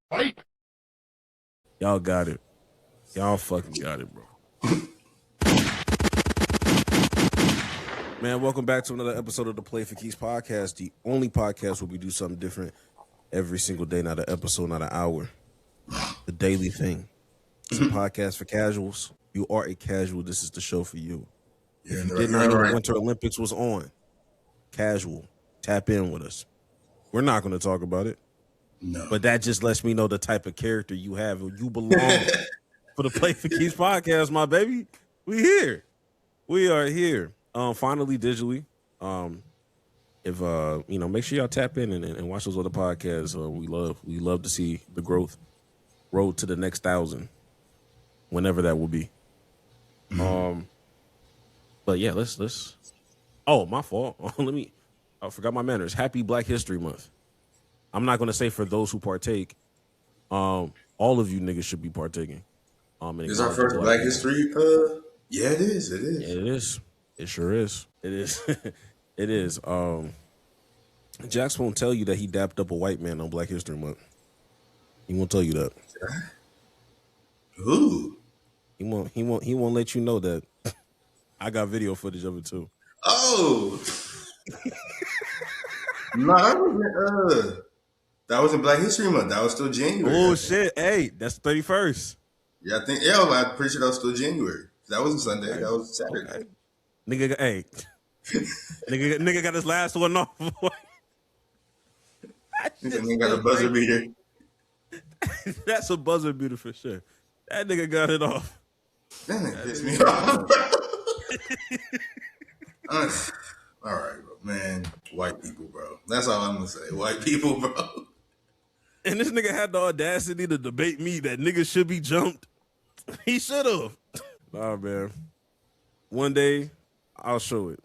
Fight. Y'all got it. Y'all fucking got it, bro. Man, welcome back to another episode of the Play for Keys podcast, the only podcast where we do something different every single day, not an episode, not an hour. The daily thing. It's a podcast for casuals. You are a casual. This is the show for you. If you did not know the Winter Olympics was on, casual, tap in with us. We're not going to talk about it. No. But that just lets me know the type of character you have. You belong for the Play for Keys podcast, my baby. We here. We are here. Finally, digitally. If make sure y'all tap in and watch those other podcasts. We love to see the growth. Road to the next 1,000, whenever that will be. Mm-hmm. But yeah, let's. Oh, my fault. I forgot my manners. Happy Black History Month. I'm not gonna say for those who partake. All of you niggas should be partaking. Is our first Black History? Yeah, it is. It is. Yeah, it is. It sure is. It is. It is. Jax won't tell you that he dapped up a white man on Black History Month. He won't tell you that. Who? He won't let you know that. I got video footage of it too. Oh. No, that wasn't Black History Month. That was still January. Oh shit! Hey, that's the 31st. Yeah, I think. Yeah, I'm pretty sure that was still January. That wasn't Sunday. Okay. That was Saturday. Okay. Nigga, hey, nigga got his last one off. Nigga got a buzzer beater. That's a buzzer beater for sure. That nigga got it off. That nigga pissed me off. All right, bro, man. White people, bro. That's all I'm gonna say. White people, bro. And this nigga had the audacity to debate me that niggas should be jumped. He should have. Nah, man. One day, I'll show it.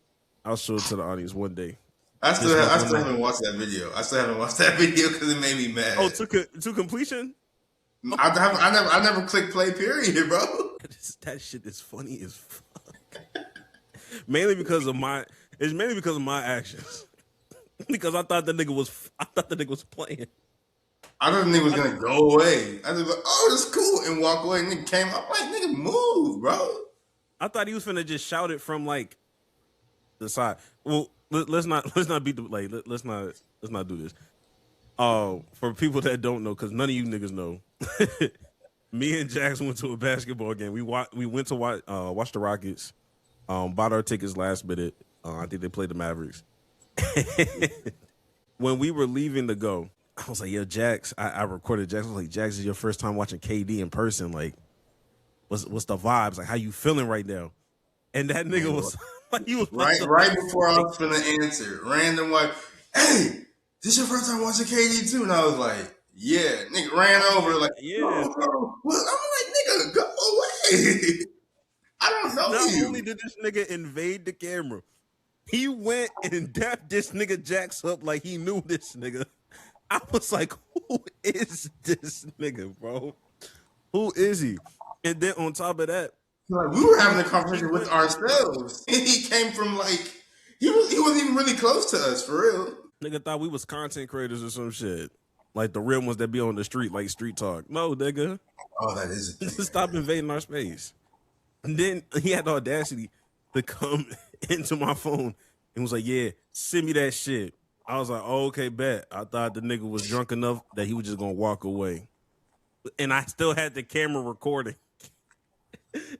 I'll show it to the audience one day. I still haven't watched that video. I still haven't watched that video because it made me mad. Oh, to completion? I never clicked play, period, bro. That shit is funny as fuck. Mainly because of my actions. Because I thought the nigga was playing. I thought the nigga was gonna go away. I was like, oh, that's cool, and walk away. And nigga came up like, nigga, move, bro. I thought he was finna just shout it from like the side. Well, let's not beat the like. Let's not do this. For people that don't know, because none of you niggas know, me and Jax went to a basketball game. We went to watch the Rockets. Bought our tickets last minute. I think they played the Mavericks. When we were leaving to go, I was like, yo, Jax, I recorded Jax. I was like, Jax, is your first time watching KD in person? Like, what's the vibes? Like, how you feeling right now? And that nigga was like, he was right before I was finna answer, random like, hey, this your first time watching KD too? And I was like, yeah. Nigga ran over like, yeah. Well, I'm like, nigga, go away. I don't know Not you. only did this nigga invade the camera, he went and dapped this nigga Jax up like he knew this nigga. I was like, who is this nigga, bro? Who is he? And then on top of that, like, we were having a conversation with ourselves. And he came from like, he wasn't even really close to us, for real. Nigga thought we was content creators or some shit. Like the real ones that be on the street, like street talk. No, nigga. Oh, that is a thing. Stop invading our space. And then he had the audacity to come into my phone and was like, yeah, send me that shit. I was like, oh, okay, bet. I thought the nigga was drunk enough that he was just going to walk away. And I still had the camera recording.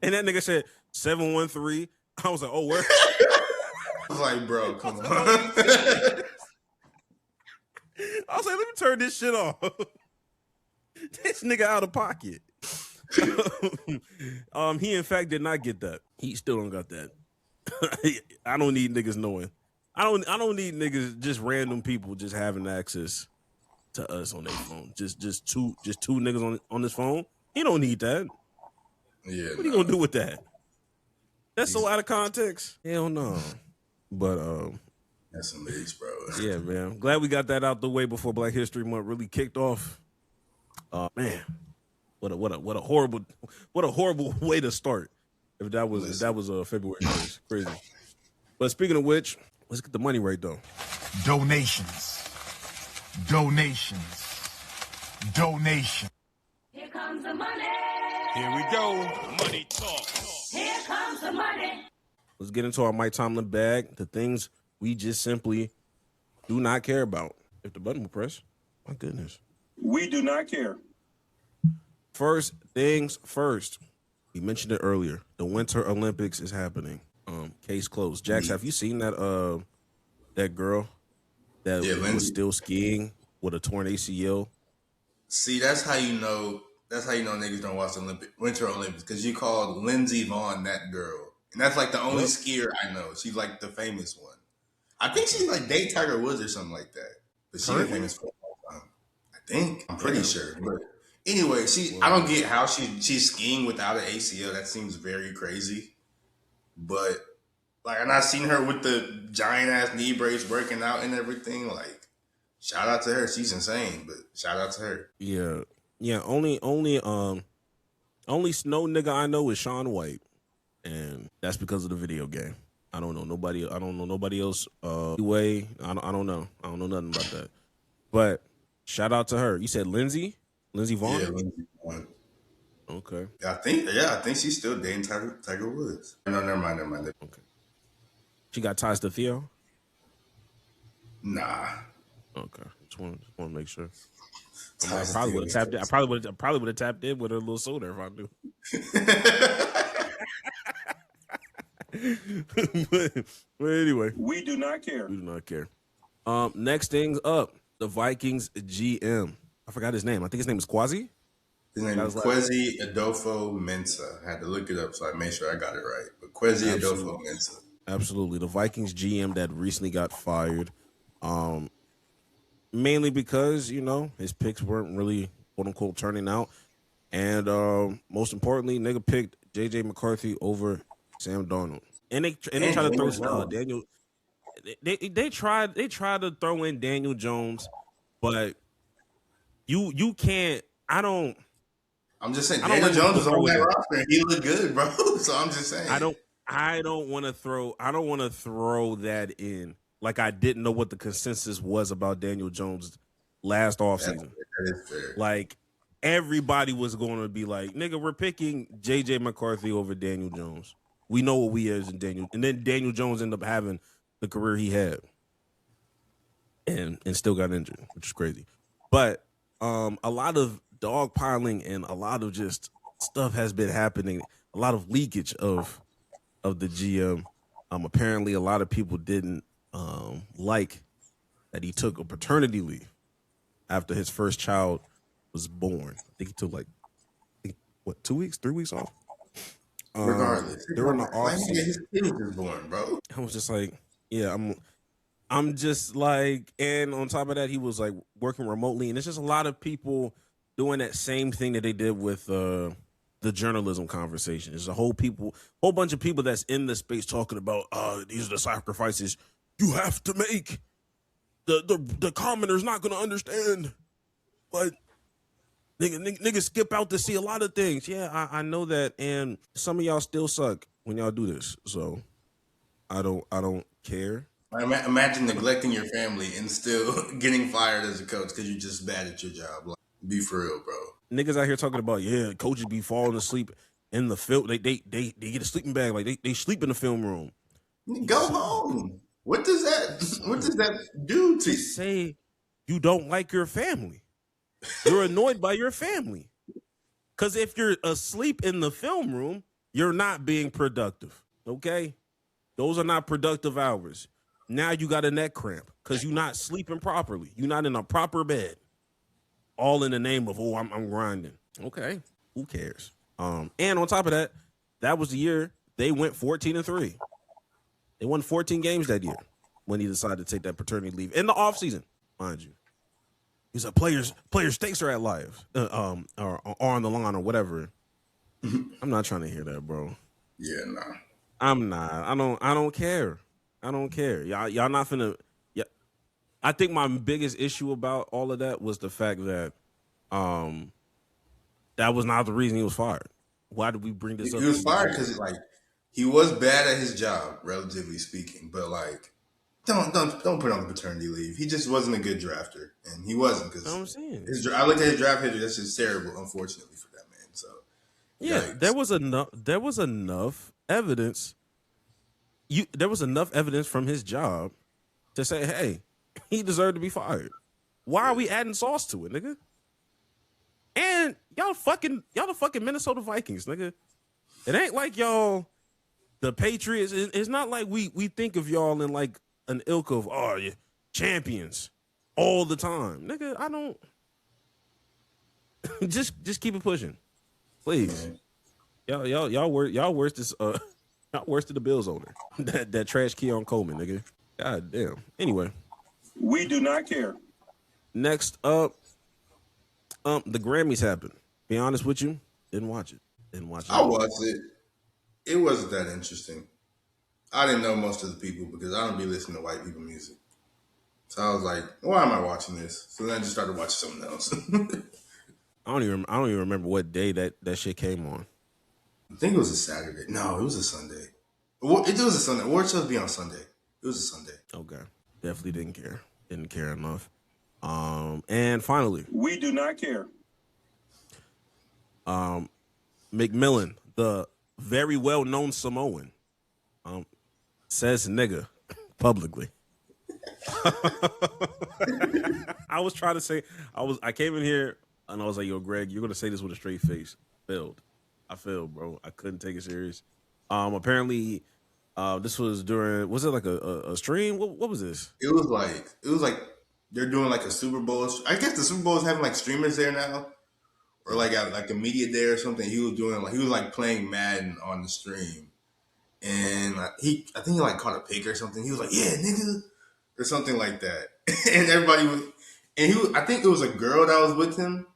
And that nigga said, 713. I was like, oh, where? I was like, bro, come on. I was like, let me turn this shit off. This nigga out of pocket. He in fact did not get that. He still don't got that. I don't need niggas knowing. I don't need niggas, just random people just having access to us on their phone. Just two niggas on this phone. He don't need that. Yeah. What are you gonna do with that? That's so out of context. Hell no. But that's some mix, bro. Yeah, man. I'm glad we got that out the way before Black History Month really kicked off. Man, what a horrible way to start. If that was February 1st. Crazy. But speaking of which, let's get the money right though. Donations. donation. Here comes the money. Here we go. Money talk. Here comes the money. Let's get into our Mike Tomlin bag, the things we just simply do not care about. If the button will press, my goodness. We do not care. First things first. We mentioned it earlier. The Winter Olympics is happening. Case closed. Jax, have you seen that that girl that was still skiing with a torn ACL? See, that's how you know niggas don't watch the Winter Olympics, because you called Lindsey Vonn that girl. And that's like the only skier I know. She's like the famous one. I think she's like date Tiger Woods or something like that. But she's famous for a long time. I think. I'm pretty sure. But anyway, I don't get how she's skiing without an ACL. That seems very crazy. But like, and I've seen her with the giant ass knee brace working out and everything. Like, shout out to her. She's insane, but shout out to her. Yeah. Yeah, only snow nigga I know is Shaun White. And that's because of the video game. I don't know nobody else. Anyway, I don't know. I don't know nothing about that. But shout out to her. You said Lindsey Vonn? Yeah, Lindsey Vonn. Okay. I think she's still dating Tiger Woods. No, never mind. Okay. She got ties to Theo? Nah. Okay. Just want to make sure. I probably would have tapped in. I probably would have tapped in with a little soda if I knew. but anyway, we do not care. We do not care. Next things up, the Vikings GM. I forgot his name. I think his name is Quasi. His name is Kwesi Adolfo-Mensah. I had to look it up so I made sure I got it right. But Kwesi Adolfo-Mensah. Absolutely. The Vikings GM that recently got fired. Mainly because, his picks weren't really, quote unquote, turning out. And most importantly, nigga picked J.J. McCarthy over Sam Darnold. And they tried to throw Daniel. They tried to throw in Daniel Jones, but you can't. I'm just saying Daniel Jones is on that roster and he looked good, bro. So I'm just saying. I don't want to throw that in. Like, I didn't know what the consensus was about Daniel Jones last offseason. That is fair. Like, everybody was going to be like, nigga, we're picking J.J. McCarthy over Daniel Jones. We know what we is in Daniel. And then Daniel Jones ended up having the career he had and still got injured, which is crazy. But a lot of dogpiling and a lot of just stuff has been happening. A lot of leakage of the GM. Apparently, a lot of people didn't like that he took a paternity leave after his first child was born. I think he took 2 weeks, 3 weeks off. Regardless, during the off season, his kid was born, bro. I was just like, yeah, I'm just like, and on top of that, he was like working remotely, and it's just a lot of people doing that same thing that they did with the journalism conversation. There's a whole bunch of people that's in the space talking about these are the sacrifices you have to make. The commoner's not gonna understand, but niggas skip out to see a lot of things. Yeah, I know that, and some of y'all still suck when y'all do this. So I don't care. Imagine neglecting your family and still getting fired as a coach because you're just bad at your job. Like, be for real, bro. Niggas out here talking about, coaches be falling asleep in the film. They get a sleeping bag, like they sleep in the film room. Go home. What does that do to you? Say you don't like your family. You're annoyed by your family. Because if you're asleep in the film room, you're not being productive. Okay? Those are not productive hours. Now you got a neck cramp because you're not sleeping properly. You're not in a proper bed. All in the name of, I'm grinding. Okay. Who cares? And on top of that, that was the year they went 14-3. They won 14 games that year when he decided to take that paternity leave in the offseason, mind you. He said players' stakes are at live, or on the line or whatever. I'm not trying to hear that, bro. Yeah, nah. I'm not. I don't care. I don't care. Y'all not finna. Yeah. I think my biggest issue about all of that was the fact that that was not the reason he was fired. Why did we bring this up? He was fired because he was bad at his job, relatively speaking. But don't put on the paternity leave. He just wasn't a good drafter, and he wasn't You know what I'm because saying? I looked at his draft history. That's just terrible, unfortunately for that man. So, Yeah, yikes. there was enough evidence. There was enough evidence from his job to say, hey, he deserved to be fired. Why are we adding sauce to it, nigga? And y'all the fucking Minnesota Vikings, nigga. It ain't like y'all the Patriots. It's not like we think of y'all in like an ilk of you champions all the time, nigga. I don't. just keep it pushing, please. Y'all worse this y'all worse than the Bills owner. that trash Keon Coleman, nigga. God damn. Anyway, We do not care. next up, the Grammys happened. Be honest with you, didn't watch it. I watched it. It wasn't that interesting. I didn't know most of the people because I don't be listening to white people music. So I was like, why am I watching this? So then I just started watching something else. I don't even remember what day that shit came on. I think it was a Saturday. No, it was a Sunday. It was a Sunday. Award shows be on Sunday. It was a Sunday. Okay, definitely didn't care. Didn't care enough. And finally, We do not care. McMillan, the very well known Samoan, says nigga publicly. I was trying to say I came in here and I was like, yo, Greg, you're gonna say this with a straight face. I failed, bro. I couldn't take it serious. Apparently, this was was it like a stream? What was this? It was like they're doing like a Super Bowl. I guess the Super Bowl is having like streamers there now, or like a media day or something. He was like playing Madden on the stream, and I think he like caught a pick or something. He was like, yeah, nigga, or something like that, and everybody was, and I think it was a girl that was with him.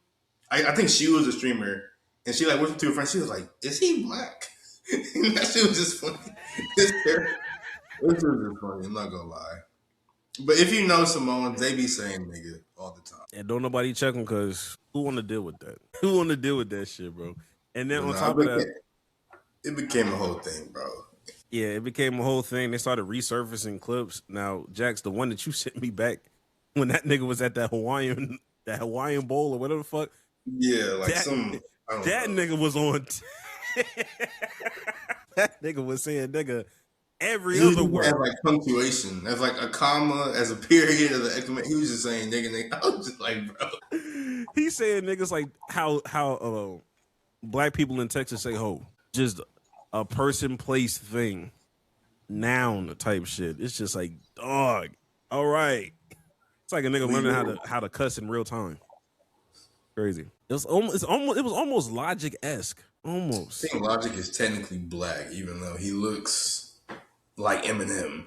I think she was a streamer, and she like went to her friend. She was like, is he black? And that shit was just funny. It was just funny. I'm not gonna lie. But if you know Samoans, they be saying nigga all the time. And don't nobody check them because who want to deal with that? Who want to deal with that shit, bro? And then on top of that, it became a whole thing, bro. yeah, it became a whole thing. They started resurfacing clips. Now, Jax, the one that you sent me back when that nigga was at that Hawaiian bowl or whatever the fuck. Yeah, like that nigga was on. That nigga was saying nigga every other word. As like punctuation, as like a comma, as a period, as an exclamation. He was just saying nigga. I was just like, bro. He's saying niggas like how black people in Texas say ho. Just a person, place, thing, noun type shit. It's just like, dog. All right. It's like a nigga learning how to cuss in real time. Crazy. It was almost Logic-esque. Almost. I think Logic is technically black, even though he looks like Eminem.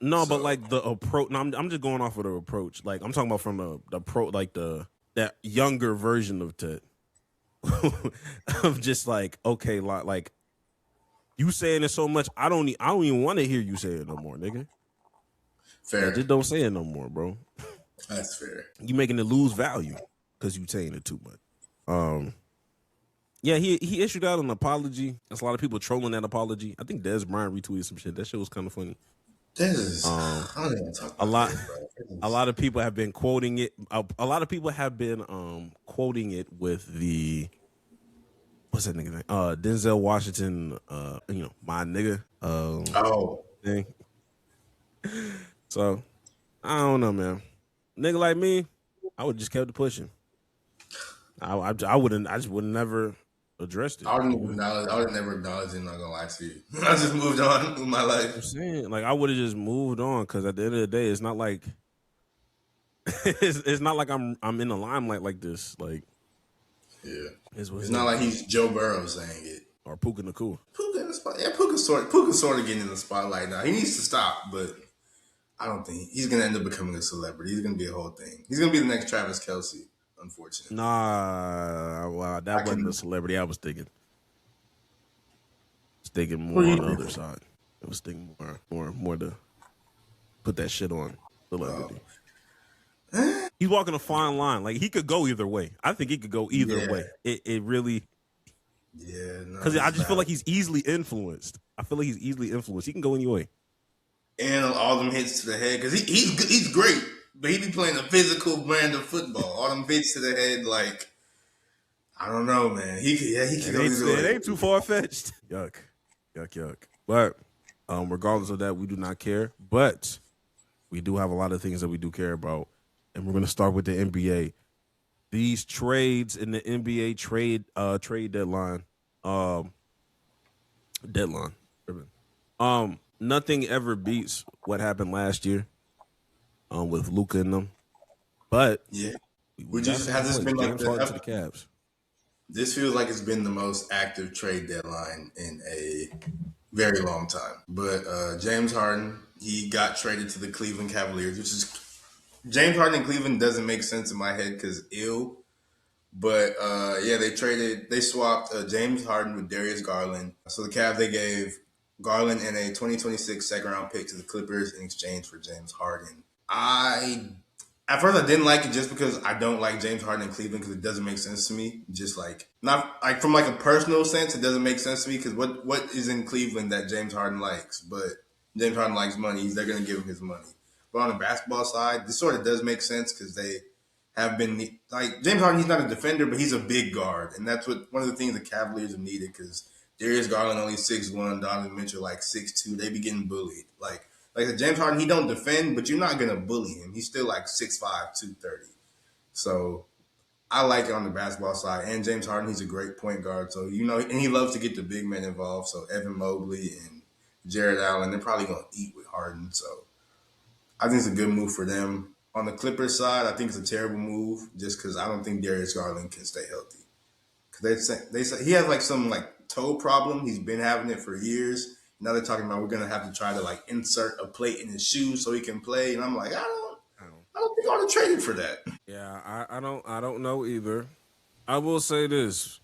No, but like the approach. No, I'm just going off of the approach. Like I'm talking about from the pro, like that younger version of Ted. Of just like, okay, like you saying it so much, I don't even want to hear you say it no more, nigga. Fair. Just don't say it no more, bro. That's fair. You making it lose value because you saying it too much. Yeah, he issued out an apology. There's a lot of people trolling that apology. I think Des Bryant retweeted some shit. That shit was kind of funny. I don't even talk about a lot of people have been quoting it. A lot of people have been quoting it with the what's that nigga name? Denzel Washington. My nigga. Thing. So I don't know, man. Nigga like me, I would just kept it pushing. I just would never addressed it. I would never acknowledge it. I'm not gonna lie to you. I just moved on with my life. I'm saying, like, I would have just moved on because at the end of the day, it's not like it's not like I'm in the limelight like this. Like, yeah, it's not like he's Joe Burrow saying it or Puka Nacua. Puka in the spot. Yeah, Puka's sort of getting in the spotlight now. He needs to stop, but I don't think he's gonna end up becoming a celebrity. He's gonna be a whole thing. He's gonna be the next Travis Kelce. Unfortunately. Nah, well, that wasn't a celebrity. I was thinking more on the other side. I was thinking more to put that shit on celebrity. He's walking a fine line. Like he could go either way. I think he could go either way. It really. Yeah, because I just feel like he's easily influenced. He can go any way. and all them hits to the head because he's great, but he be playing a physical brand of football. All them hits to the head, like I don't know, man. He can go either way. It ain't too far fetched. Yuck. But regardless of that, we do not care. But we do have a lot of things that we do care about, and we're gonna start with the NBA. These trades in the NBA trade deadline. Nothing ever beats what happened last year with Luka in them. But yeah, we just has this been like to the Cavs. This feels like it's been the most active trade deadline in a very long time. But James Harden, he got traded to the Cleveland Cavaliers, which is James Harden in Cleveland doesn't make sense in my head because ill. But they swapped James Harden with Darius Garland. So the Cavs, they gave Garland and a 2026 second round pick to the Clippers in exchange for James Harden. At first I didn't like it just because I don't like James Harden in Cleveland because it doesn't make sense to me. Just like not like from like a personal sense, it doesn't make sense to me because what is in Cleveland that James Harden likes? But James Harden likes money. They're going to give him his money. But on the basketball side, this sort of does make sense because they have been like James Harden. He's not a defender, but he's a big guard, and that's one of the things the Cavaliers have needed because Darius Garland only 6'1", Donovan Mitchell like 6'2". They be getting bullied. Like James Harden, he don't defend, but you're not gonna bully him. He's still like 6'5", 230. So I like it on the basketball side. And James Harden, he's a great point guard. So and he loves to get the big men involved. So Evan Mobley and Jared Allen, they're probably gonna eat with Harden. So I think it's a good move for them. On the Clippers side, I think it's a terrible move just because I don't think Darius Garland can stay healthy. Because they say he has like some like toe problem. He's been having it for years. Now they're talking about we're gonna have to try to like insert a plate in his shoe so he can play. And I'm like, I don't think I would have traded for that. Yeah, I don't know either. I will say this: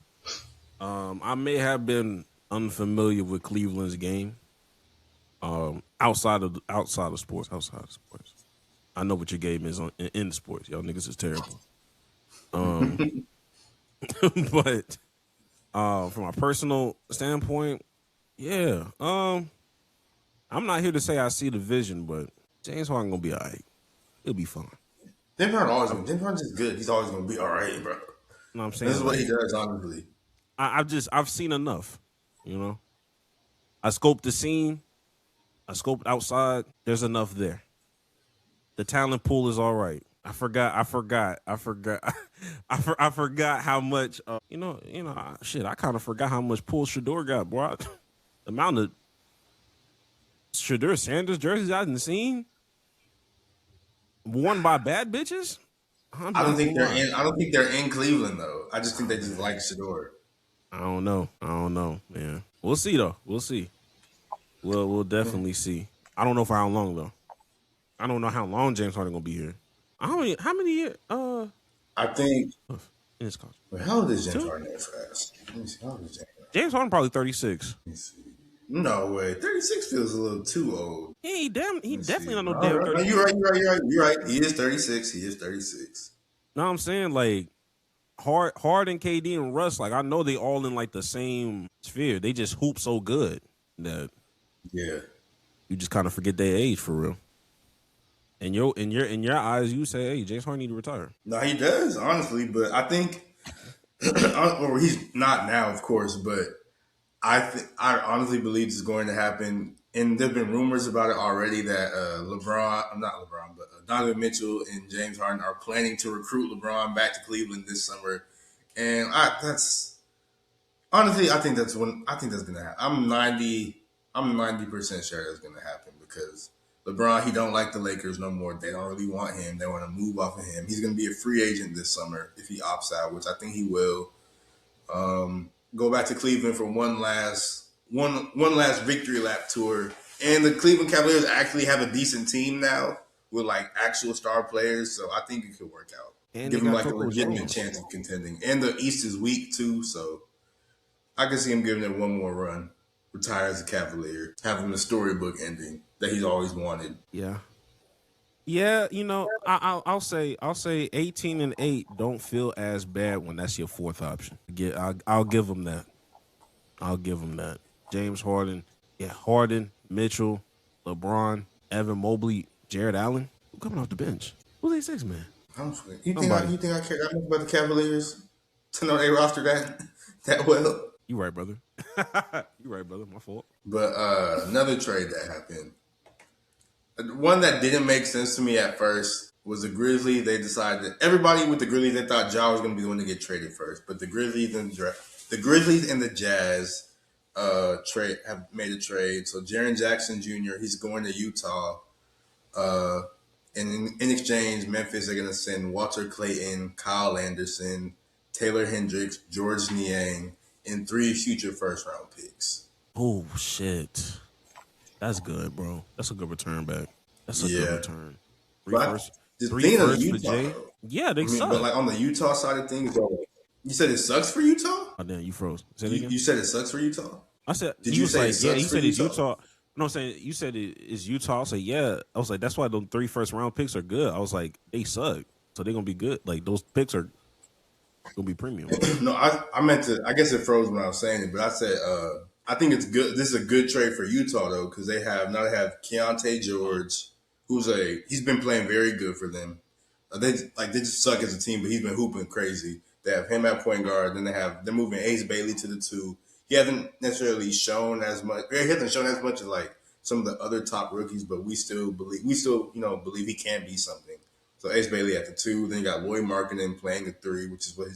I may have been unfamiliar with Cleveland's game. Outside of sports. I know what your game is in sports. Y'all niggas is terrible. But from a personal standpoint, yeah. I'm not here to say I see the vision, but James Harden gonna be all right. He'll be fine. James Harden's just good. He's always gonna be all right, bro. You know what I'm saying? This is what he does, honestly. I've seen enough. I scoped the scene. I scoped outside. There's enough there. The talent pool is all right. I forgot how much. Shit. I kind of forgot how much pull Shador got, bro. The amount of Shador Sanders jerseys I didn't seen worn by bad bitches. I don't think they're in Cleveland though. I just think they just like Shador. I don't know, man. We'll see though. We'll see. We'll definitely see. I don't know for how long though. I don't know how long James Harden gonna be here. How many years? I think. In his contract. Wait, how old is James Harden that fast? Let me see. How old is James Harden? James Harden probably 36. Let me see. No way. 36 feels a little too old. Yeah, he definitely not no damn 36. No, you're right. He is 36. No, I'm saying like Harden, KD, and Russ. Like I know they all in like the same sphere. They just hoop so good that you just kind of forget their age for real. And in your eyes, you say, "Hey, James Harden need to retire." No, he does honestly, but I think, or he's not now, of course, but I honestly believe this is going to happen. And there've been rumors about it already that Donovan Mitchell and James Harden are planning to recruit LeBron back to Cleveland this summer. And I think that's going to happen. I'm 90% sure that's going to happen because LeBron, he don't like the Lakers no more. They don't really want him. They want to move off of him. He's going to be a free agent this summer if he opts out, which I think he will. Go back to Cleveland for one last victory lap tour. And the Cleveland Cavaliers actually have a decent team now with like actual star players. So I think it could work out. And give him like a legitimate chance of contending. And the East is weak too. So I can see him giving it one more run. Retire as a Cavalier. Having the storybook ending that he's always wanted. Yeah. I'll say 18-8 don't feel as bad when that's your fourth option. I'll give him that. James Harden, Harden, Mitchell, LeBron. Evan Mobley, Jared Allen. Who coming off the bench? Who's they six man? You think I care that much about the Cavaliers to know they roster that well? You right, brother. You right, brother. My fault. But another trade that happened, one that didn't make sense to me at first was the Grizzlies. They decided that everybody with the Grizzlies, they thought Ja was going to be the one to get traded first, but the Grizzlies and the Jazz have made a trade. So Jaren Jackson Jr. he's going to Utah. And in exchange, Memphis are going to send Walter Clayton, Kyle Anderson, Taylor Hendricks, George Niang, and 3 future first-round picks. Oh, shit. That's good, bro. That's a good return back. That's a good return. Three first for Jay. Yeah, they suck. But like on the Utah side of things, you said it sucks for Utah? Oh, damn, you froze. Say You said it sucks for Utah? I said, Did you say like, yeah, he said it's Utah? No, I'm saying you said it is Utah. I was like, yeah. I was like, that's why those 3 first-round picks are good. I was like, they suck. So they're going to be good. Like, those picks are going to be premium. No, I meant to, I guess it froze when I was saying it, but I said, I think it's good. This is a good trade for Utah, though, because they have Keontae George, he's been playing very good for them. They just suck as a team, but he's been hooping crazy. They have him at point guard. Then they're moving Ace Bailey to the 2. He hasn't necessarily shown as much. He hasn't shown as much as like some of the other top rookies, but we still believe believe he can be something. So Ace Bailey at the 2. Then you got Lloyd Markkanen playing the 3, which is what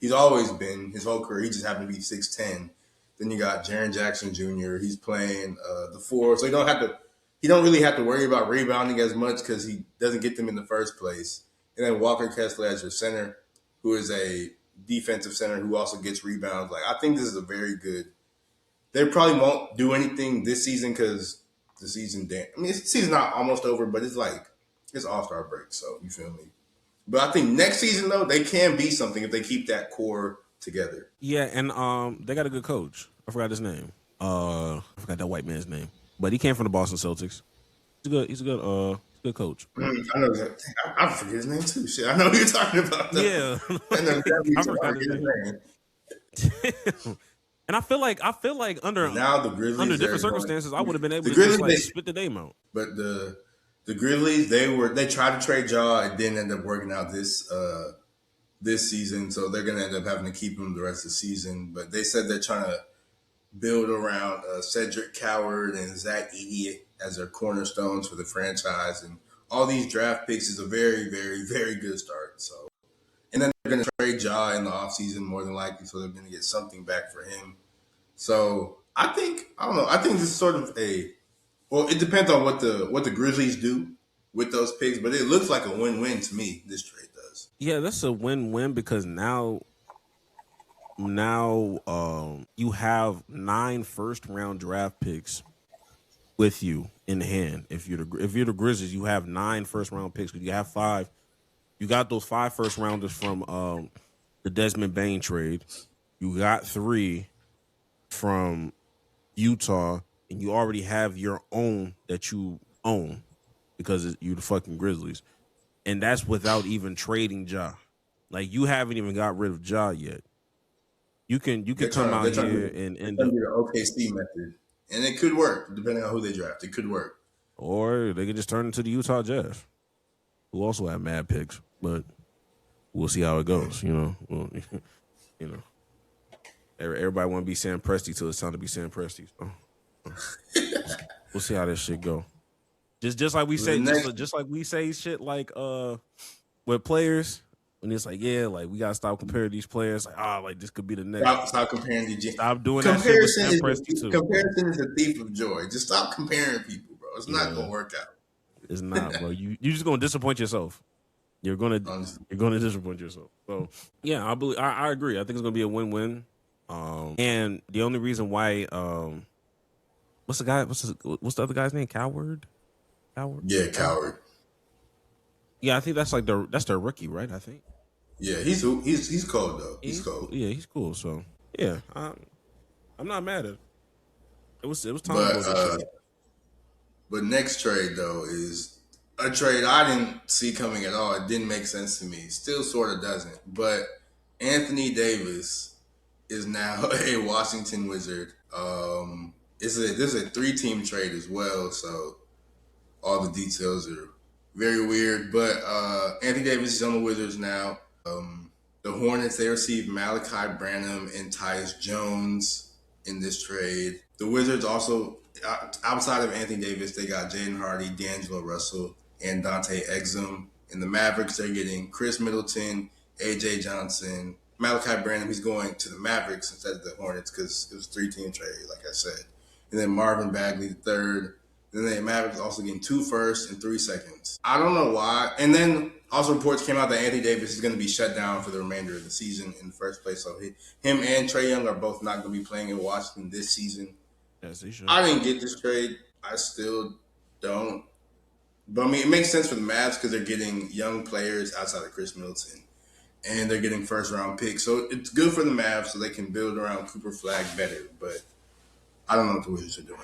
he's always been his whole career. He just happened to be 6'10". Then you got Jaren Jackson Jr. He's playing the 4, so he don't really have to worry about rebounding as much because he doesn't get them in the first place. And then Walker Kessler as your center, who is a defensive center who also gets rebounds. Like, I think this is a very good. They probably won't do anything this season because the season's not almost over, but it's All-Star break, so you feel me. But I think next season though, they can be something if they keep that core together. Yeah, and they got a good coach. I forgot his name. I forgot that white man's name, but he came from the Boston Celtics. He's a good coach. I know that. I forget his name too. Shit, I know who you're talking about. Though. Yeah, I forgot his name. And I feel like under different circumstances, I would have been able to just spit the name out. But the Grizzlies, they tried to trade Ja. It didn't end up working out this season, so they're gonna end up having to keep him the rest of the season. But they said they're trying to build around Cedric Coward and Zach Edey as their cornerstones for the franchise, and all these draft picks is a very, very, very good start. So. And then they're going to trade Ja in the offseason more than likely, so they're going to get something back for him. So I think this is sort of it depends on what the Grizzlies do with those picks, but it looks like a win-win to me, this trade does. Yeah, that's a win-win because now you have 9 first-round draft picks with you in hand. If you're the Grizzlies, you have 9 first-round picks. You have 5. You got those 5 first-rounders from the Desmond Bane trade. You got 3 from Utah, and you already have your own that you own because you're the fucking Grizzlies. And that's without even trading Ja. Like, you haven't even got rid of Ja yet. You can come out here and end up the OKC method. And it could work, depending on who they draft. It could work. Or they could just turn into the Utah Jazz, who also have mad picks. But we'll see how it goes, you know. Well, you know, everybody want to be Sam Presti till it's time to be Sam Presti. So. We'll see how this shit go. Just like we say, just like we say shit like with players when it's like, yeah, like we gotta stop comparing these players. Like, like this could be the next. Stop comparing the. Stop doing that shit with Sam Presti too. Comparison is a thief of joy. Just stop comparing people, bro. It's not gonna work out. It's not, bro. You just gonna disappoint yourself. You're gonna disappoint yourself. So yeah, I agree. I think it's gonna be a win-win. And the only reason why what's the other guy's name? Coward? Yeah, Coward. Yeah, I think that's their rookie, right? I think. Yeah, he's cold though. He's cold. Yeah, he's cool. So yeah, I'm not mad at it. It was time. But next trade though is a trade I didn't see coming at all. It didn't make sense to me. Still sort of doesn't. But Anthony Davis is now a Washington Wizard. This is a 3-team trade as well. So All the details are very weird. But Anthony Davis is on the Wizards now. The Hornets, they received Malachi Branham and Tyus Jones in this trade. The Wizards also, outside of Anthony Davis, they got Jaden Hardy, D'Angelo Russell, and Dante Exum. In the Mavericks, they're getting Chris Middleton, AJ Johnson, Malachi Branham. He's going to the Mavericks instead of the Hornets because it was a 3-team trade, like I said. And then Marvin Bagley, the third. Then the Mavericks also getting 2 firsts and 3 seconds. I don't know why. And then also reports came out that Anthony Davis is going to be shut down for the remainder of the season in the first place. So him and Trae Young are both not going to be playing in Washington this season. Yes, they should. I didn't get this trade. I still don't. But, I mean, it makes sense for the Mavs because they're getting young players outside of Chris Middleton. And they're getting first-round picks. So it's good for the Mavs so they can build around Cooper Flag better. But I don't know what the Wizards are doing.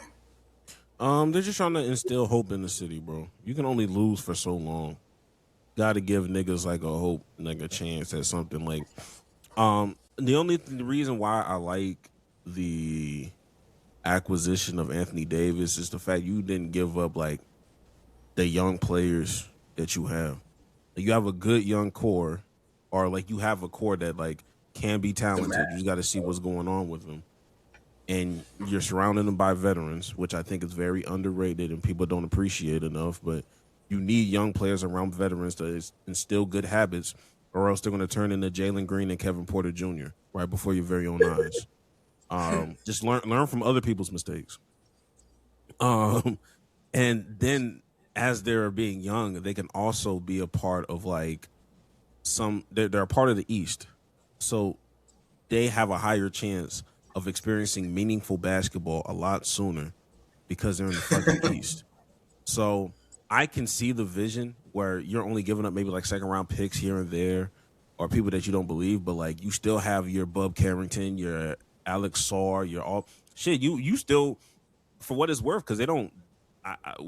They're just trying to instill hope in the city, bro. You can only lose for so long. Got to give niggas like a hope, like a chance at something. Like, the reason why I like the acquisition of Anthony Davis is the fact you didn't give up like the young players that you have. You have a good young core, or like you have a core that like can be talented. You just got to see what's going on with them. And you're surrounding them by veterans, which I think is very underrated and people don't appreciate enough. But you need young players around veterans to instill good habits, or else they're going to turn into Jalen Green and Kevin Porter Jr. right before your very own eyes. Just learn from other people's mistakes. And then as they're being young, they can also be a part of like they're a part of the East. So they have a higher chance of experiencing meaningful basketball a lot sooner because they're in the fucking East. So I can see the vision where you're only giving up maybe like second-round picks here and there or people that you don't believe, but like you still have your Bub Carrington, your Alex Sarr, your all shit. You still, for what it's worth, because they don't.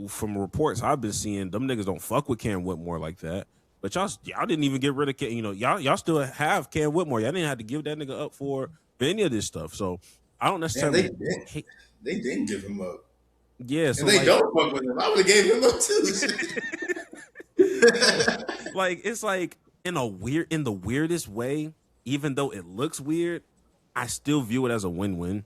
From reports I've been seeing, them niggas don't fuck with Cam Whitmore like that. But y'all didn't even get rid of Cam. You know, y'all still have Cam Whitmore. Y'all didn't have to give that nigga up for any of this stuff. So I don't necessarily. Yeah, they didn't give him up. Yeah, so and they like, don't fuck with him. I would have gave him up too. Like it's like in the weirdest way. Even though it looks weird, I still view it as a win-win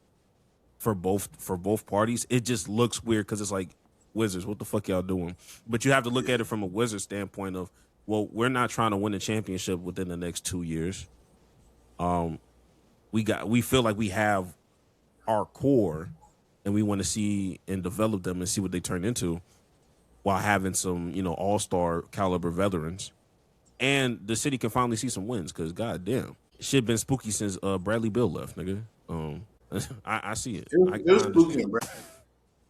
for both parties. It just looks weird because it's like Wizards. What the fuck y'all doing? But you have to look at it from a Wizard standpoint of, well, we're not trying to win a championship within the next 2 years. We feel like we have our core and we want to see and develop them and see what they turn into while having some, all-star caliber veterans. And the city can finally see some wins because goddamn, shit been spooky since Bradley Beal left, nigga. I see it. It was spooky, bro.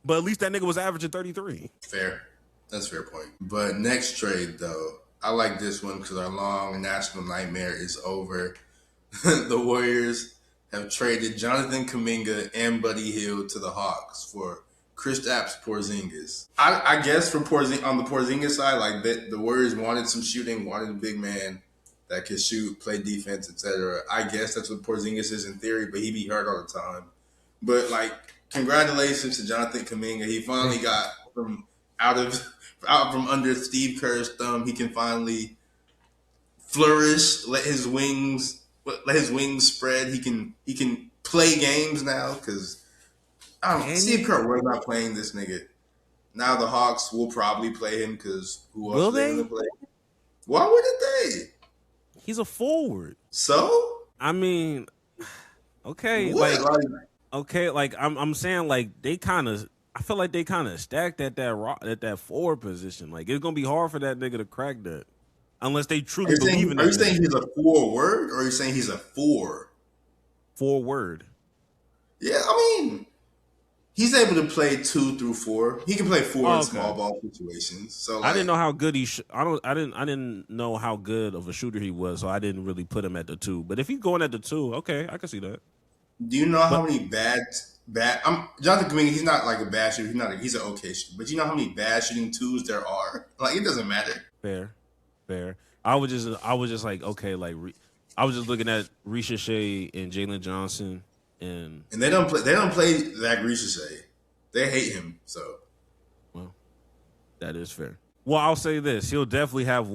But at least that nigga was averaging 33. Fair. That's a fair point. But next trade, though, I like this one because our long national nightmare is over. The Warriors have traded Jonathan Kaminga and Buddy Hield to the Hawks for Kristaps Porzingis. I guess for on the Porzingis side, like the Warriors wanted some shooting, wanted a big man that could shoot, play defense, etc. I guess that's what Porzingis is in theory, but he be hurt all the time. But like, congratulations to Jonathan Kaminga. He finally got out from under Steve Kerr's thumb. He can finally flourish, let his wings spread. He can play games now because Steve Kerr was not playing this nigga. Now the Hawks will probably play him because who else are they going to play? Why wouldn't they? He's a forward. So? I mean, okay, I'm saying like they kind of. I feel like they kind of stacked at that forward position. Like it's gonna be hard for that nigga to crack that, unless they truly believe in. Are you saying he's a forward, or are you saying he's a forward? Yeah, I mean, he's able to play 2 through 4. He can play 4 in small ball situations. So like, I didn't know how good I didn't know how good of a shooter he was, so I didn't really put him at the 2. But if he's going at the 2, okay, I can see that. Do you know how many bad? Jonathan Kaminga, he's not like a bad shooter. He's an okay shooter. But you know how many bad shooting 2s there are? Like it doesn't matter. Fair. I was just like, okay, like I was just looking at Risha Shea and Jalen Johnson and they don't play Zach Risha Shea. They hate him. So well, That is fair. Well, I'll say this: he'll definitely have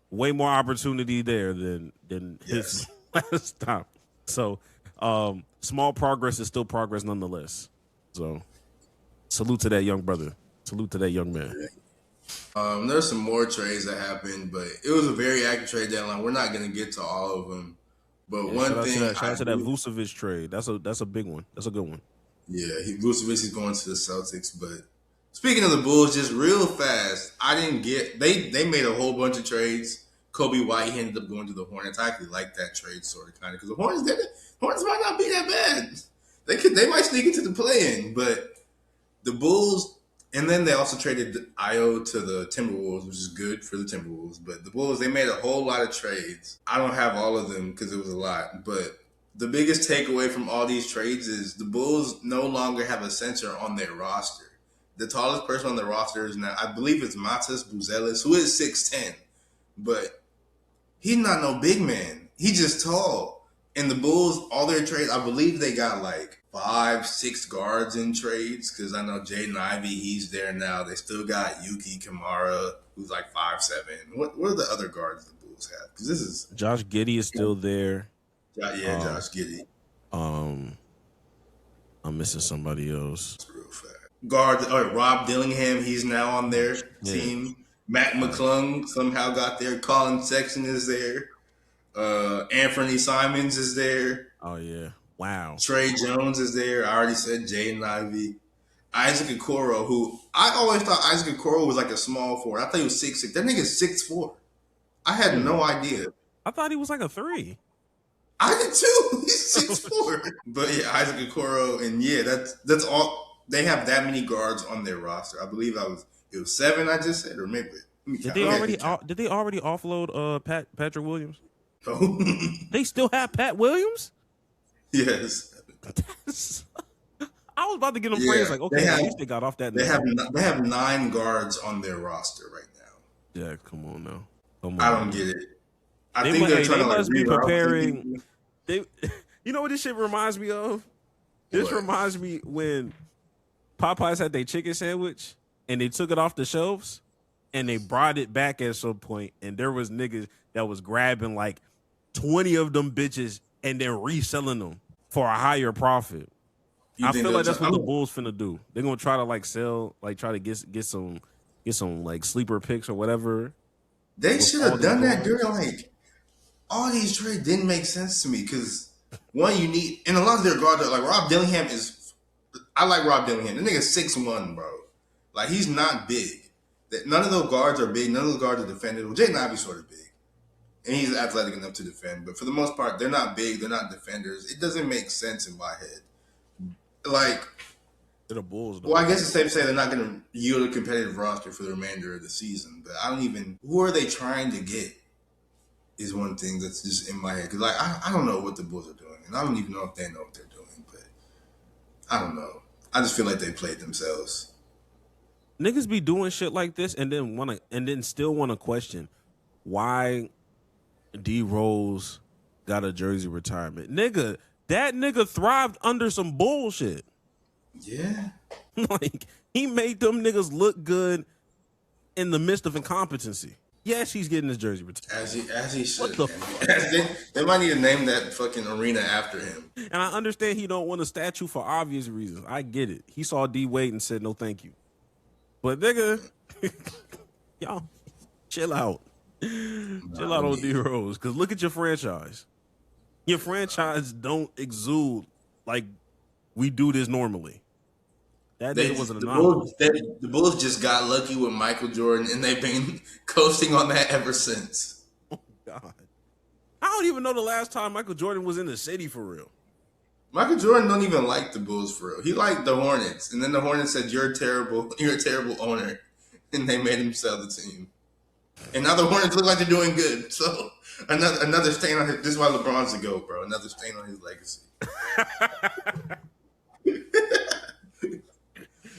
way more opportunity there than his last time. So, small progress is still progress nonetheless. So, salute to that young brother. Salute to that young man. There's some more trades that happened, but it was a very active trade deadline. We're not going to get to all of them. But one thing, shout out to that Vucevic trade. That's a big one. That's a good one. Yeah, Vucevic is going to the Celtics. But speaking of the Bulls, just real fast, I didn't get they made a whole bunch of trades. Kobe White ended up going to the Hornets. I actually like that trade sort of kind of because the Hornets might not be that bad. They might sneak into the play-in, but the Bulls. And then they also traded Io to the Timberwolves, which is good for the Timberwolves. But the Bulls, they made a whole lot of trades. I don't have all of them because it was a lot. But the biggest takeaway from all these trades is the Bulls no longer have a center on their roster. The tallest person on the roster is now, I believe it's Matas Buzelis, who is 6'10". But he's not no big man. He's just tall. And the Bulls, all their trades, I believe they got like 5-6 guards in trades because I know Jaden Ivey, he's there now. They still got Yuki Kamara, who's like 5'7". What are the other guards the Bulls have? Because this is Josh Giddey is still there. Yeah, Josh Giddey. I'm missing somebody else. That's real fast. Guard, Rob Dillingham, he's now on their team. Matt McClung somehow got there. Colin Sexton is there. Anthony Simons is there. Oh yeah. Wow. Trey Jones is there. I already said Jaden Ivey. Isaac Okoro, who I always thought Isaac Okoro was like a small forward. I thought he was 6'6". That nigga's 6'4". I had no idea. I thought he was like a 3. I did too. He's 6'4". But yeah, Isaac Okoro, and yeah, that's all. They have that many guards on their roster. I believe it was 7. I just said, or maybe. Did they already offload Patrick Williams? No. They still have Pat Williams? Yes. I was about to get them praise like, okay, at least they got off that. They have 9 guards on their roster right now. Yeah, come on now. I don't get it. I think they're trying to must be preparing. You know what this shit reminds me of? This reminds me when Popeyes had their chicken sandwich and they took it off the shelves and they brought it back at some point and there was niggas that was grabbing like 20 of them bitches and then reselling them for a higher profit. I feel like that's what the Bulls finna do. They're gonna try to like sell, like try to get some like sleeper picks or whatever. They should have done that during like all these trades didn't make sense to me because one, you need, and a lot of their guards, like Rob Dillingham I like Rob Dillingham. The nigga's 6'1", bro. Like he's not big. None of those guards are big. None of those guards are defenders. Well, Jaden Ivey's sort of big. And he's athletic enough to defend. But for the most part, they're not big. They're not defenders. It doesn't make sense in my head. Like, they're the Bulls, though. Well, I guess it's safe to say they're not going to yield a competitive roster for the remainder of the season. But who are they trying to get is one thing that's just in my head. Because, like, I don't know what the Bulls are doing. And I don't even know if they know what they're doing. But I don't know. I just feel like they played themselves. Niggas be doing shit like this and then still want to question why D Rose got a jersey retirement. Nigga, that nigga thrived under some bullshit. Yeah. Like, he made them niggas look good in the midst of incompetency. Yes, he's getting his jersey retired. As he should. What the they might need to name that fucking arena after him. And I understand he don't want a statue for obvious reasons. I get it. He saw D Wade and said no thank you. But nigga, y'all chill out. Chill out on D Rose. Because look at your franchise. Your franchise don't exude like we do this normally. That nigga was an anomaly. The Bulls just got lucky with Michael Jordan, and they've been coasting on that ever since. Oh, God. I don't even know the last time Michael Jordan was in the city for real. Michael Jordan don't even like the Bulls for real. He liked the Hornets, and then the Hornets said, you're a terrible owner, and they made him sell the team. And now the Hornets look like they're doing good. So another stain on his. This is why LeBron's the GOAT, bro. Another stain on his legacy.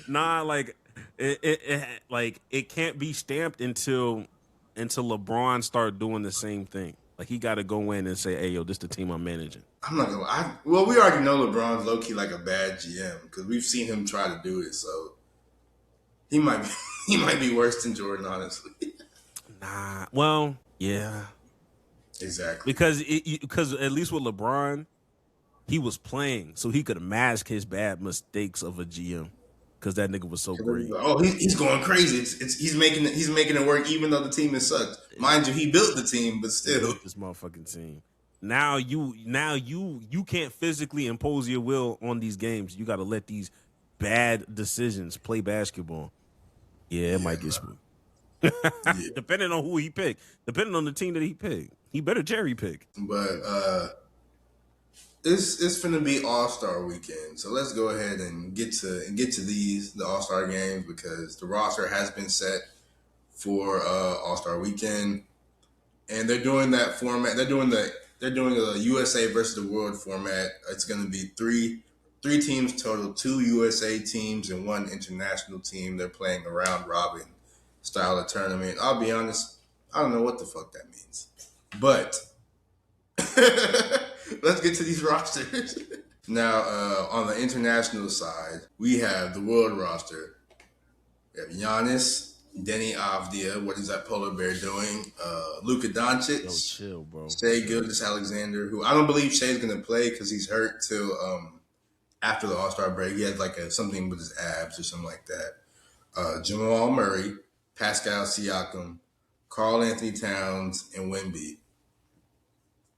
Nah, like it can't be stamped until LeBron start doing the same thing. Like he got to go in and say, "Hey, yo, this the team I'm managing." I'm not gonna lie. Well, we already know LeBron's low key like a bad GM because we've seen him try to do it. So he might be He might be worse than Jordan, honestly. Nah. Well, yeah. Exactly. Because at least with LeBron, he was playing, so he could mask his bad mistakes of a GM. Because that nigga was so great. Oh, he's going crazy. He's making it work, even though the team is sucked. Mind you, he built the team, but still, he built this motherfucking team. Now you can't physically impose your will on these games. You got to let these bad decisions play basketball. Yeah, it might get smooth. Depending on who he picked, depending on the team that he picked, he better cherry pick. But it's finna be All-Star weekend, so let's go ahead and get to the All-Star games because the roster has been set for All-Star weekend, and they're doing that format. They're doing the USA versus the World format. It's gonna be three teams total, 2 USA teams and 1 international team. They're playing a round robin style of tournament. I'll be honest, I don't know what the fuck that means, but let's get to these rosters. Now, on the international side, we have the world roster. We have Giannis, Denny Avdia. What is that polar bear doing? Luka Doncic. Yo, chill, bro. Shai Gilgeous-Alexander, who I don't believe Shai's going to play because he's hurt till after the All-Star break. He had like something with his abs or something like that. Jamal Murray, Pascal Siakam, Karl Anthony Towns, and Wemby.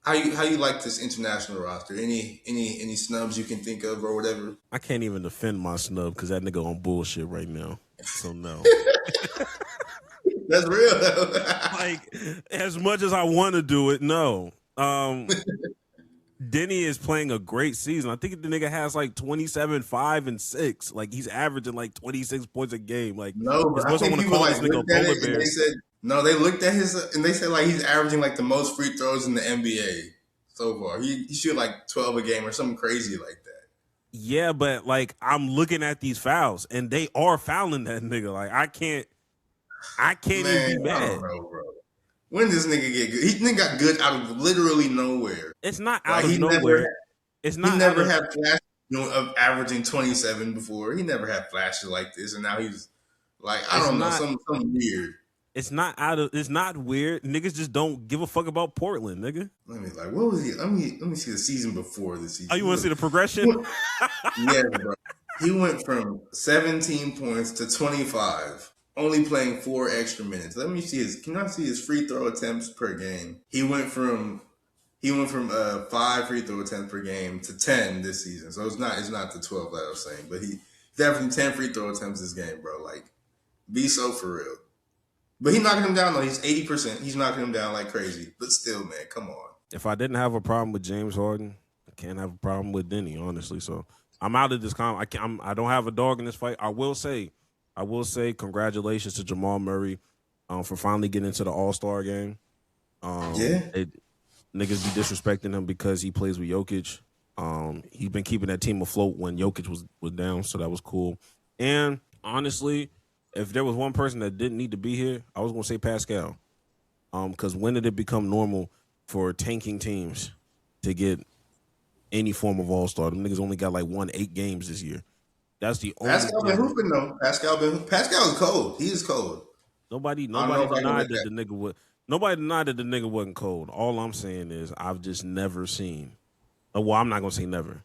How you like this international roster? Any snubs you can think of or whatever? I can't even defend my snub because that nigga on bullshit right now. So no. That's real though. Like, as much as I want to do it, no. Denny is playing a great season. I think the nigga has like 27, 5, and 6. Like, he's averaging like 26 points a game. Like, no, but I think people like looked at it and they said no. They looked at his and they said like he's averaging like the most free throws in the NBA so far. He shoot like 12 a game or something crazy like that. Yeah, but like I'm looking at these fouls and they are fouling that nigga. Like I can't even be mad. I don't know, bro. When does nigga get good? He nigga got good out of literally nowhere. It's not out of nowhere. He never had flashes of averaging 27 before. He never had flashes like this, and now he's like I don't know, something weird. It's not weird. Niggas just don't give a fuck about Portland, nigga. Let me what was he? Let me see the season before the season. Oh, you want to see the progression? Yeah, bro. He went from 17 points to 25. Only playing 4 extra minutes. Let me see can I see his free throw attempts per game? He went from 5 free throw attempts per game to 10 this season. So it's not the 12 that I was saying, but he's averaging 10 free throw attempts this game, bro. Like, be so for real. But he's knocking him down though. He's 80%. He's knocking him down like crazy. But still, man, come on. If I didn't have a problem with James Harden, I can't have a problem with Denny, honestly. So I'm out of this I don't have a dog in this fight. I will say congratulations to Jamal Murray for finally getting into the All-Star game. Niggas be disrespecting him because he plays with Jokic. He's been keeping that team afloat when Jokic was down, so that was cool. And honestly, if there was one person that didn't need to be here, I was going to say Pascal. Because when did it become normal for tanking teams to get any form of All-Star? Them niggas only got like 8 games this year. That's the only. Pascal been hooping though. Pascal is cold. He is cold. Nobody denied that the nigga would. Nobody denied that the nigga wasn't cold. All I'm saying is I've just never seen. Well, I'm not gonna say never.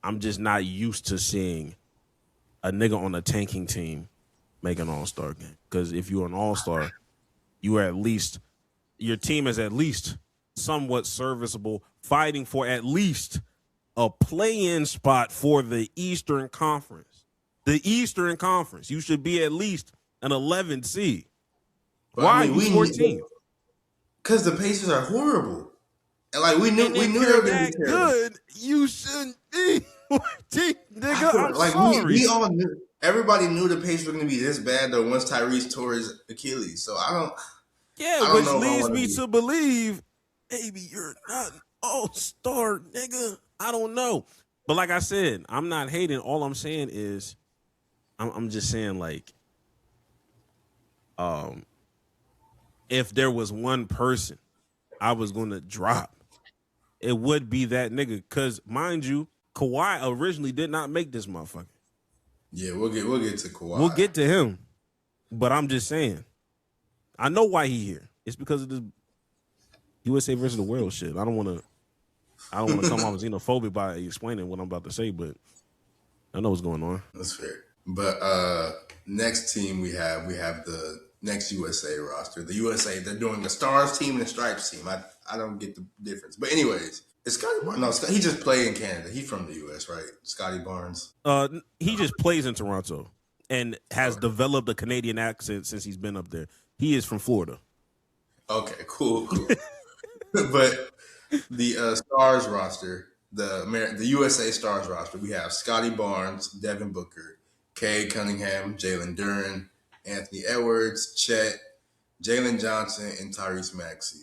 I'm just not used to seeing a nigga on a tanking team make an All-Star game. Because if you're an All-Star, you are at least your team is at least somewhat serviceable, fighting for at least a play-in spot for the Eastern Conference. The Eastern Conference. You should be at least an 11th seed. Why are you 14th? Because the Pacers are horrible. And like we knew they were going to be good. You shouldn't be 14th, nigga. I'm sorry. We all knew. Everybody knew the Pacers were going to be this bad though once Tyrese tore his Achilles. So I don't. Yeah, which leads me to believe maybe you're not an all-star, nigga. I don't know. But like I said, I'm not hating. All I'm saying is I'm just saying, like, if there was one person I was going to drop, it would be that nigga. Because, mind you, Kawhi originally did not make this motherfucker. Yeah, we'll get to Kawhi. We'll get to him. But I'm just saying, I know why he here. It's because of this USA versus the world shit. I don't want to come off as xenophobic by explaining what I'm about to say, but I know what's going on. That's fair. But next team we have the next USA roster. The USA, they're doing the Stars team and the Stripes team. I don't get the difference. But anyways, it's Scotty Barnes. No, he just played in Canada. He's from the US, right? Scotty Barnes. He just plays in Toronto and has developed a Canadian accent since he's been up there. He is from Florida. Okay, cool. But the Stars roster, the USA Stars roster, we have Scotty Barnes, Devin Booker, Cade Cunningham, Jalen Duren, Anthony Edwards, Chet, Jalen Johnson, and Tyrese Maxey.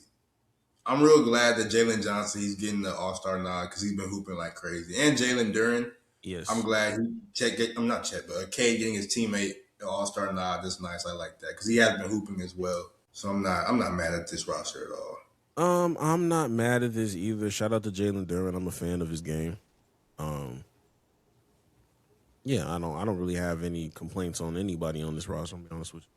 I'm real glad that Jalen Johnson, he's getting the All-Star nod because he's been hooping like crazy. And Jalen Duren, yes, I'm glad Cade getting his teammate the All-Star nod. That's nice. I like that because he has been hooping as well. So I'm not mad at this roster at all. I'm not mad at this either. Shout out to Jalen Duren. I'm a fan of his game. Yeah, I don't really have any complaints on anybody on this roster. I'm gonna be honest with you.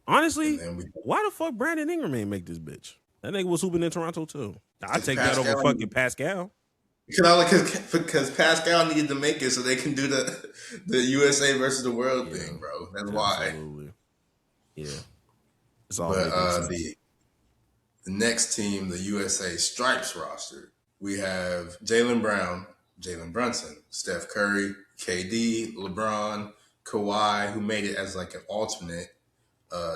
Honestly, why the fuck Brandon Ingram ain't make this bitch? That nigga was hooping in Toronto too. I take that over fucking Pascal. Because Pascal needed to make it so they can do the USA versus the world thing, bro. That's absolutely. Why. Yeah. It's all but the next team, the USA Stripes roster, we have Jaylen Brown, Jalen Brunson, Steph Curry, KD, LeBron, Kawhi, who made it as like an alternate,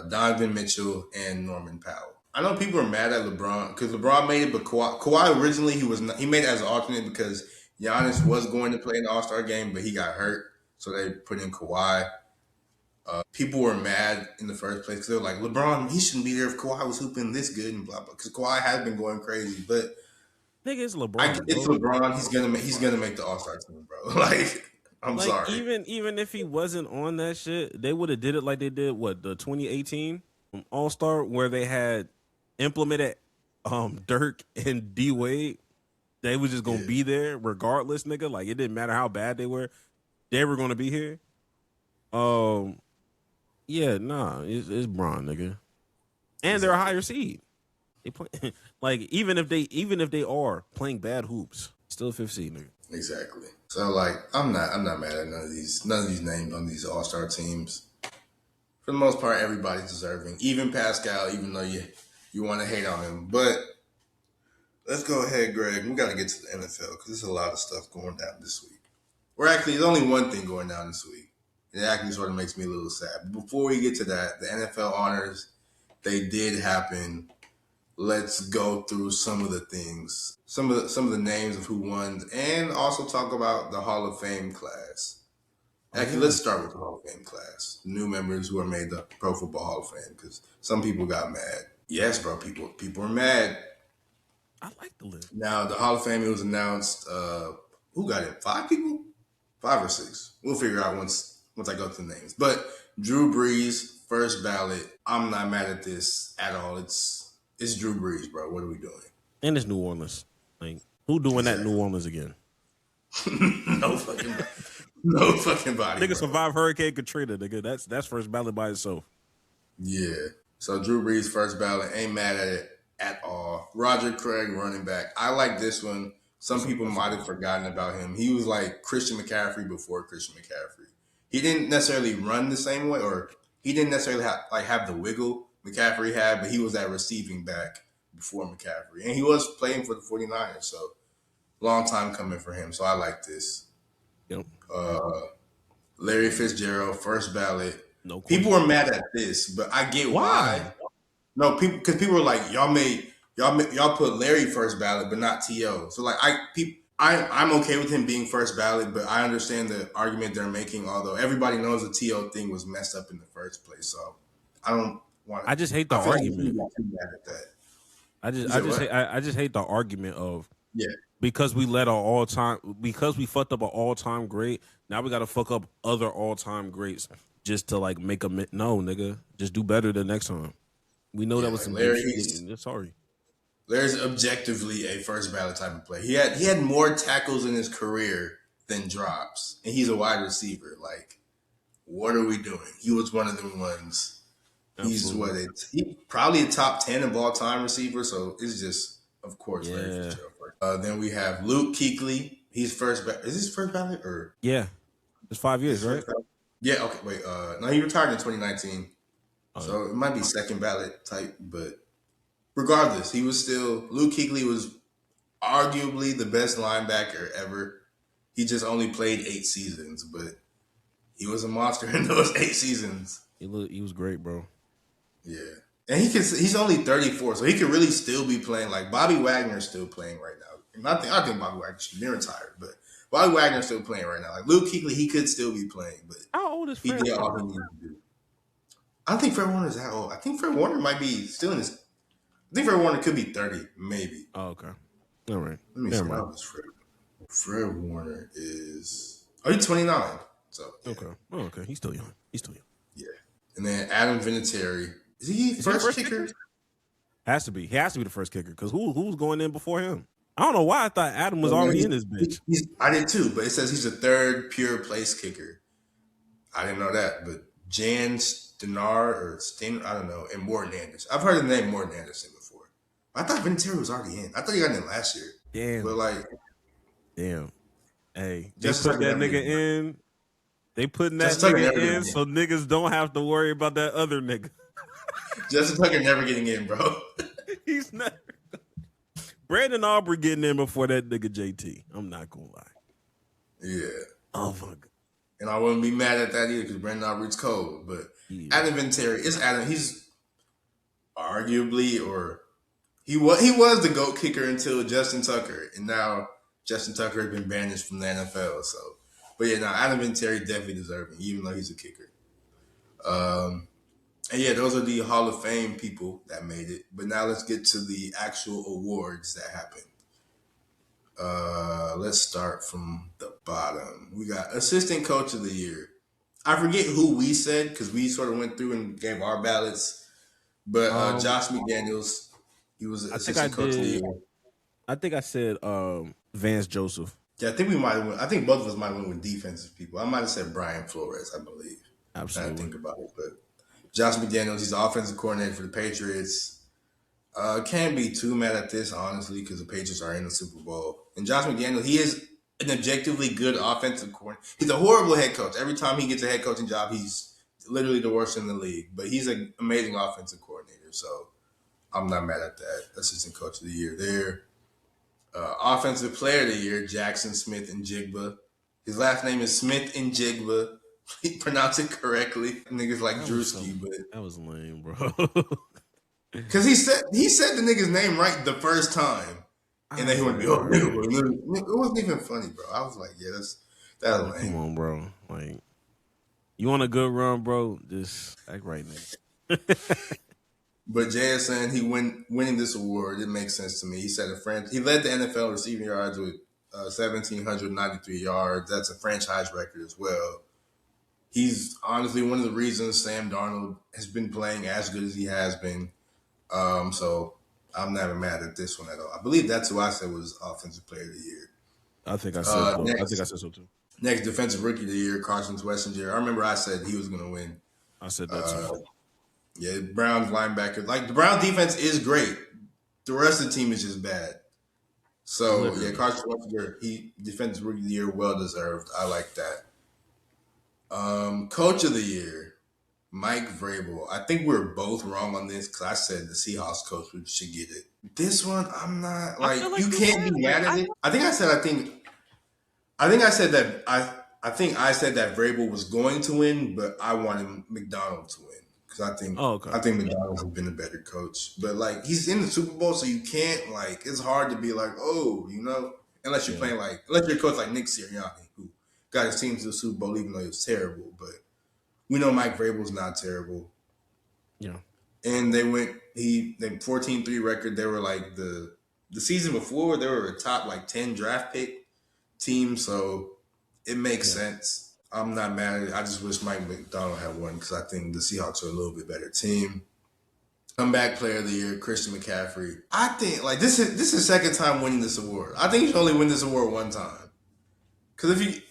Donovan Mitchell, and Norman Powell. I know people are mad at LeBron because LeBron made it, but Kawhi originally he made it as an alternate because Giannis was going to play in the All-Star game, but he got hurt, so they put in Kawhi. People were mad in the first place because they were like, LeBron, he shouldn't be there if Kawhi was hooping this good and blah blah. Because Kawhi has been going crazy, but nigga, it's LeBron. It's LeBron. He's gonna make the All-Star team, bro. Like, I'm sorry. Even if he wasn't on that shit, they would have did it like they did the 2018 All-Star where they had implemented Dirk and D Wade. They was just gonna be there regardless, nigga. Like it didn't matter how bad they were gonna be here. Yeah, nah, it's Bron, nigga, and they're a higher seed. They play like even if they are playing bad hoops, still 5th seed, nigga. Exactly. So like, I'm not mad at none of these names on these All-Star teams. For the most part, everybody's deserving. Even Pascal, even though you want to hate on him, but let's go ahead, Greg. We got to get to the NFL because there's a lot of stuff going down this week. There's only one thing going down this week. It actually sort of makes me a little sad. But before we get to that, the NFL honors, they did happen. Let's go through some of the things, some of the names of who won, and also talk about the Hall of Fame class. Actually, let's start with the Hall of Fame class. The new members who are made the Pro Football Hall of Fame, because some people got mad. Yes, bro, people are mad. I like the list. Now, the Hall of Fame, it was announced, who got it? 5 people? 5 or 6. We'll figure out once I go through the names. But Drew Brees, first ballot. I'm not mad at this at all. It's Drew Brees, bro. What are we doing? And it's New Orleans. Like, who doing that in New Orleans again? No fucking body. Nigga survived Hurricane Katrina, nigga. That's first ballot by itself. Yeah. So Drew Brees, first ballot. Ain't mad at it at all. Roger Craig, running back. I like this one. Some people might have forgotten about him. He was like Christian McCaffrey before Christian McCaffrey. He didn't necessarily run the same way, or he didn't necessarily have the wiggle McCaffrey had, but he was that receiving back before McCaffrey. And he was playing for the 49ers, so long time coming for him. So I like this. Yep. Larry Fitzgerald, first ballot. No question. People were mad at this, but I get why. No, because people were like, y'all put Larry first ballot, but not T.O. So like I'm okay with him being first ballot, but I understand the argument they're making. Although everybody knows the T.O. thing was messed up in the first place, so I don't want. I just hate the argument. I just hate the argument of yeah. Because we fucked up an all-time great. Now we got to fuck up other all-time greats just to like make no, nigga. Just do better the next time. We know that was some Larry. Sorry. Larry's objectively a first ballot type of player. He had more tackles in his career than drops, and he's a wide receiver. Like, what are we doing? He was one of them ones. Absolutely. He probably a top 10 of all time receiver. So it's just, of course, Larry Yeah. Fitzgerald. Then we have Luke Kuechly. He's first. Is his first ballot or Yeah. It's 5 years, right? Yeah. Okay. Wait. No, he retired in 2019. Oh, So it might be second ballot type, but regardless, Luke Kuechly was arguably the best linebacker ever. He just only played 8 seasons, but he was a monster in those 8 seasons. He was great, bro. Yeah. And he's only 34, so he could really still be playing. Like Bobby Wagner's still playing right now. And I think Bobby Wagner should be retired, but Bobby Wagner's still playing right now. Like Luke Kuechly, he could still be playing, but How old is he Fred did all Warner? he needed to do. I don't think Fred Warner's that old. I think Fred Warner might be still in his. I think Fred Warner could be 30, maybe. Oh, okay. All right. Let me Never see. mind. How old is Fred? Fred Warner is. Oh, he's 29. So yeah. Okay. Oh, okay. He's still young. Yeah. And then Adam Vinatieri. Is he first kicker? Has to be. He has to be the first kicker because who was going in before him? I don't know why I thought Adam was already in this bitch. I did too, but it says he's the third pure place kicker. I didn't know that, but Jan Stenar or Sten, I don't know, and Morton Anderson. I've heard the name Morton Anderson before. I thought Vinatieri was already in. I thought he got in last year. Damn. But like, damn. Hey, they Just put Tucker that never nigga did. in. They putting that Just Tucker nigga never did in it. so niggas don't have to worry about that other nigga. Justin Tucker never getting in, bro. He's never. Brandon Aubrey getting in before that nigga JT. I'm not gonna lie. Yeah. Oh fuck. And I wouldn't be mad at that either because Brandon Aubrey's cold. But Yeah. Adam Vinatieri, it's Adam. He's arguably, or he was the GOAT kicker until Justin Tucker. And now Justin Tucker has been banished from the NFL. So, but yeah, now Adam Vinatieri definitely deserving, even though he's a kicker. And yeah, those are the Hall of Fame people that made it. But now let's get to the actual awards that happened. Let's start from the bottom. We got Assistant Coach of the Year. I forget who we said because we sort of went through and gave our ballots. But Josh McDaniels, he was Assistant Coach of the Year. I think I said Vance Joseph. Yeah, I think we might have went. I think both of us might have went with defensive people. I might have said Brian Flores, I believe. Absolutely. I think about it, but Josh McDaniels, he's the offensive coordinator for the Patriots. Can't be too mad at this, honestly, because the Patriots are in the Super Bowl. And Josh McDaniels, he is an objectively good offensive coordinator. He's a horrible head coach. Every time he gets a head coaching job, he's literally the worst in the league. But he's an amazing offensive coordinator, so I'm not mad at that. Assistant Coach of the Year there. Offensive Player of the Year, Jackson Smith and Jigba. His last name is Smith and Jigba. He pronounced it correctly. Niggas like Drewski, but that was lame, bro. because he said the nigga's name right the first time, and then he went, "Oh, nigga." It wasn't even funny, bro. I was like, "Yeah, that's lame." Come on, bro. Like, you want a good run, bro? Just act right, nigga. But JSN, he winning this award. It makes sense to me. He said he led the NFL receiving yards with 1,793 yards. That's a franchise record as well. He's honestly one of the reasons Sam Darnold has been playing as good as he has been. So I'm never mad at this one at all. I believe that's who I said was Offensive Player of the Year. I think I said. I said so too. Next, Defensive Rookie of the Year, Carson Wessinger. I remember I said he was going to win. I said that too. Yeah, Browns linebacker. Like, the Browns defense is great. The rest of the team is just bad. So, yeah, Carson Wessinger, Defensive Rookie of the Year, well deserved. I like that. Coach of the Year, Mike Vrabel. I think we're both wrong on this because I said the Seahawks coach should get it. This one, I'm not like you can't be mad at it. I think I said that Vrabel was going to win, but I wanted McDonald to win because I think McDonald has been a better coach. But like he's in the Super Bowl, so you can't like it's hard to be like, oh, unless you're playing unless you're a coach like Nick Sirianni who got his team to the Super Bowl even though he was terrible. But we know Mike Vrabel's not terrible. Yeah. And they 14-3 record. They were like the season before they were a top like 10 draft pick team, so it makes sense. I'm not mad at it. I just wish Mike McDonald had won because I think the Seahawks are a little bit better team. Comeback Player of the Year, Christian McCaffrey. I think like this is his second time winning this award. I think he should only win this award one time. Because if you get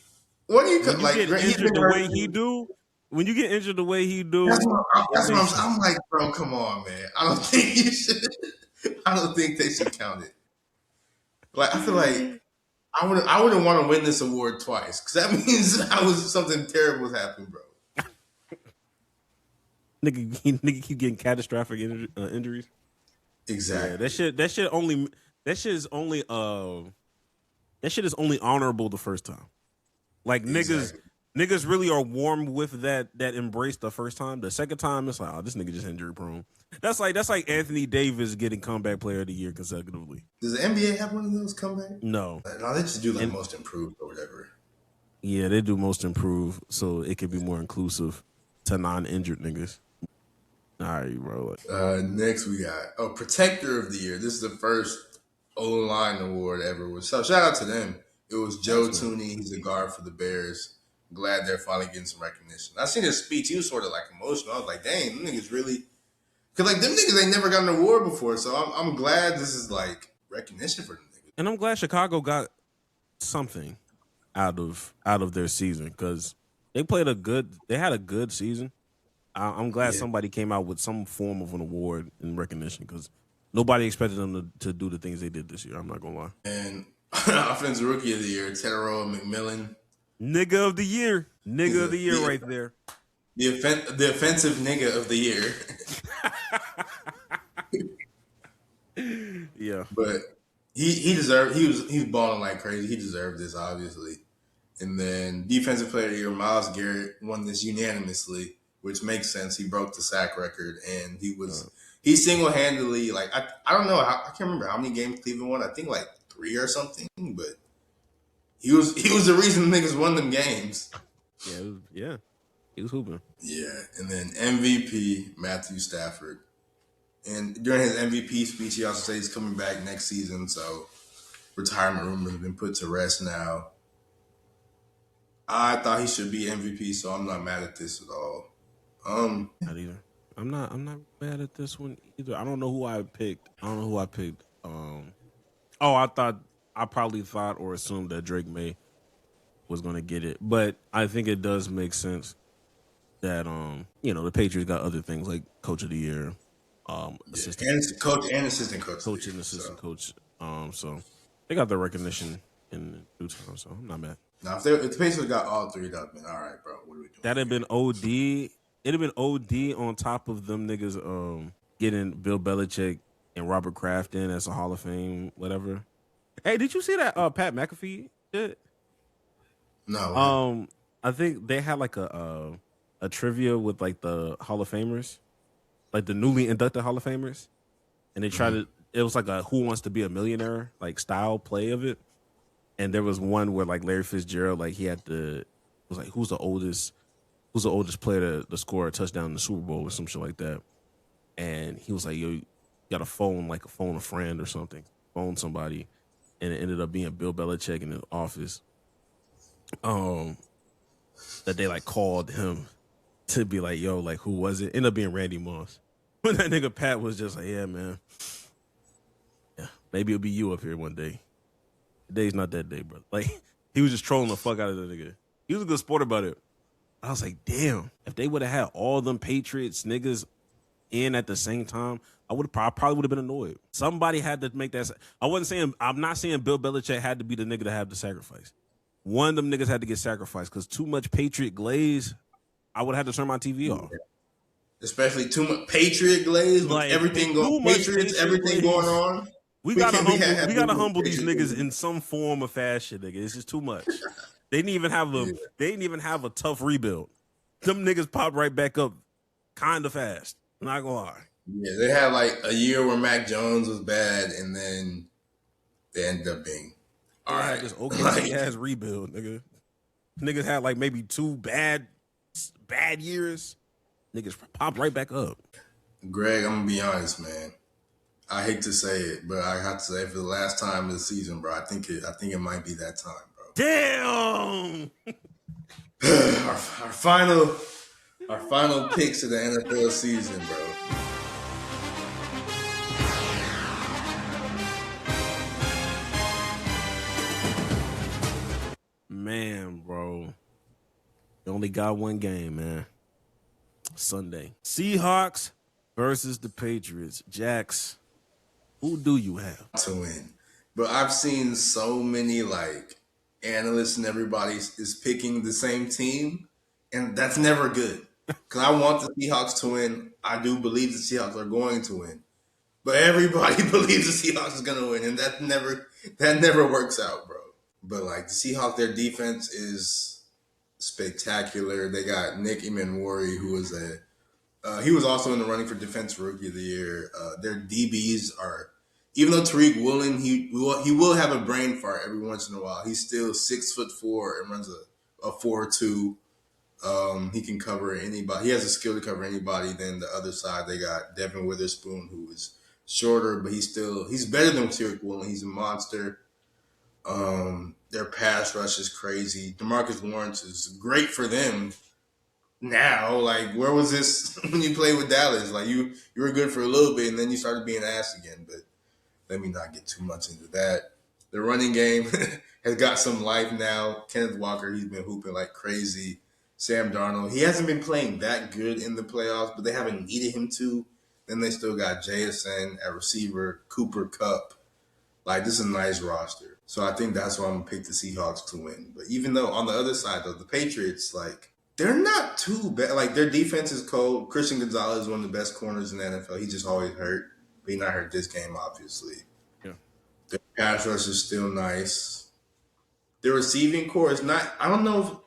injured the way he do, when you get injured the way he do, I'm like, bro, come on, man. I don't think you should. I don't think they should count it. Like, I feel like I wouldn't want to win this award twice because that means something terrible was happening, bro. nigga keep getting catastrophic injuries. Exactly. Yeah, that shit is only honorable the first time. Like niggas really are warm with that embrace the first time. The second time it's like, oh, this nigga just injury prone. That's like Anthony Davis getting comeback player of the year consecutively. Does the NBA have one of those comeback? No, they just do like most improved or whatever. Yeah, they do most improved, so it can be more inclusive to non-injured niggas. All right, bro. Next we got Protector of the Year. This is the first O-line award ever. So shout out to them. It was Joe Tooney. He's a guard for the Bears. Glad they're finally getting some recognition. I seen his speech. He was sort of like emotional. I was like, dang, them niggas really... Because like them niggas ain't never got an award before. So I'm glad this is like recognition for them niggas. And I'm glad Chicago got something out of their season because they had a good season. I'm glad somebody came out with some form of an award in recognition because nobody expected them to do the things they did this year. I'm not gonna lie. And Offensive Rookie of the Year, Tedero McMillan. Nigga of the year right there. The offensive nigga of the year. Yeah. But he deserved, he was balling like crazy. He deserved this, obviously. And then Defensive Player of the Year, Myles Garrett won this unanimously, which makes sense. He broke the sack record, and he single-handedly, like, I don't know, I can't remember how many games Cleveland won. I think like 3 or something, but he was the reason the niggas won them games. Yeah. He was hooping. Yeah, and then MVP, Matthew Stafford. And during his MVP speech, he also said he's coming back next season, so retirement rumors have been put to rest now. I thought he should be MVP, so I'm not mad at this at all. Not either. I'm not mad at this one either. I don't know who I picked. I probably thought or assumed that Drake May was going to get it, but I think it does make sense that the Patriots got other things like Coach of the Year, assistant and coach and assistant coach, coach. So they got the recognition in due time. So I'm not mad. Now, if the Patriots got all three, that'd have been all right, bro. What are we doing? That'd have been OD. It'd have been OD on top of them niggas getting Bill Belichick and Robert Kraft in as a Hall of Fame, whatever. Hey, did you see that Pat McAfee shit? No. I think they had like a trivia with like the Hall of Famers, like the newly inducted Hall of Famers, and they tried to. It was like a Who Wants to Be a Millionaire like style play of it, and there was one where like Larry Fitzgerald, like he had to. It was like who's the oldest player to score a touchdown in the Super Bowl or some shit like that, and he was like, yo, you got a phone a friend or something, phone somebody, and it ended up being Bill Belichick in his office. That they like called him to be like, yo, like who was it? Ended up being Randy Moss. When that nigga Pat was just like, yeah, man. Yeah, maybe it'll be you up here one day. The day's not that day, bro. Like, he was just trolling the fuck out of the nigga. He was a good sport about it. I was like, damn, if they would have had all them Patriots niggas in at the same time, I probably would have been annoyed. Somebody had to make that. I'm not saying Bill Belichick had to be the nigga to have the sacrifice. One of them niggas had to get sacrificed because too much Patriot glaze, I would have had to turn my TV off. Especially too much Patriot glaze with like, everything going Patriots, everything going on. We gotta humble these niggas in some form of fashion, nigga. It's just too much. They didn't even have a tough rebuild. Them niggas popped right back up kind of fast. Not gonna lie. Yeah, they had like a year where Mac Jones was bad, and then they ended up being all right. This okay ass rebuild, nigga. Niggas had like maybe 2 bad years. Niggas popped right back up. Greg, I'm gonna be honest, man. I hate to say it, but I have to say for the last time this season, bro. I think it might be that time, bro. Damn. our final picks of the NFL season, bro. Man, bro. You only got one game, man. Sunday. Seahawks versus the Patriots. Jax, who do you have to win? But I've seen so many like analysts and everybody is picking the same team, and that's never good. Because I want the Seahawks to win. I do believe the Seahawks are going to win, but everybody believes the Seahawks is going to win, and that never works out, bro. But like the Seahawks, their defense is spectacular. They got Nick Emanwari, who is he was also in the running for Defense Rookie of the Year. Their DBs are, even though Tariq Woolen, he will have a brain fart every once in a while. He's still 6'4" and runs a 4.2. He can cover anybody. He has a skill to cover anybody. Then the other side, they got Devin Witherspoon, who is shorter, but he's better than Tariq Woolen. He's a monster. Their pass rush is crazy. DeMarcus Lawrence is great for them. Now, like, where was this when you played with Dallas? Like, you were good for a little bit, and then you started being ass again. But let me not get too much into that. The running game has got some life now. Kenneth Walker, he's been hooping like crazy. Sam Darnold, he hasn't been playing that good in the playoffs, but they haven't needed him to. Then they still got JSN at receiver, Cooper Kupp. Like, this is a nice roster. So I think that's why I'm going to pick the Seahawks to win. But even though on the other side, though, the Patriots, like, they're not too bad. Like, their defense is cold. Christian Gonzalez is one of the best corners in the NFL. He just always hurt. But he's not hurt this game, obviously. Yeah. Their pass rush is still nice. Their receiving core is not – I don't know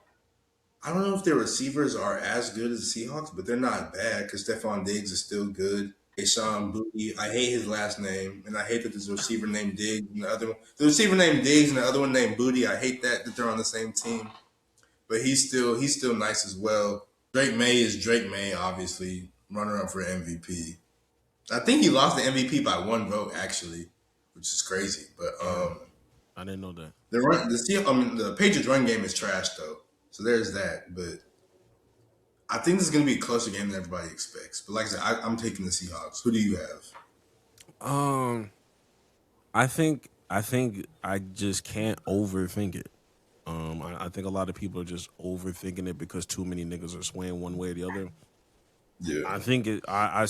if their receivers are as good as the Seahawks, but they're not bad because Stephon Diggs is still good. Sean Booty, I hate his last name, and I hate that there's a receiver named Diggs and the receiver named Diggs and the other one named Booty. I hate that they're on the same team. But he's still nice as well. Drake May is Drake May, obviously, runner-up for MVP. I think he lost the MVP by 1 vote, actually, which is crazy. But I didn't know that. The Patriots run game is trash, though. So there's that. But I think this is going to be a closer game than everybody expects. But like I said, I'm taking the Seahawks. Who do you have? I think I just can't overthink it. I think a lot of people are just overthinking it because too many niggas are swaying one way or the other. Yeah. I think it. I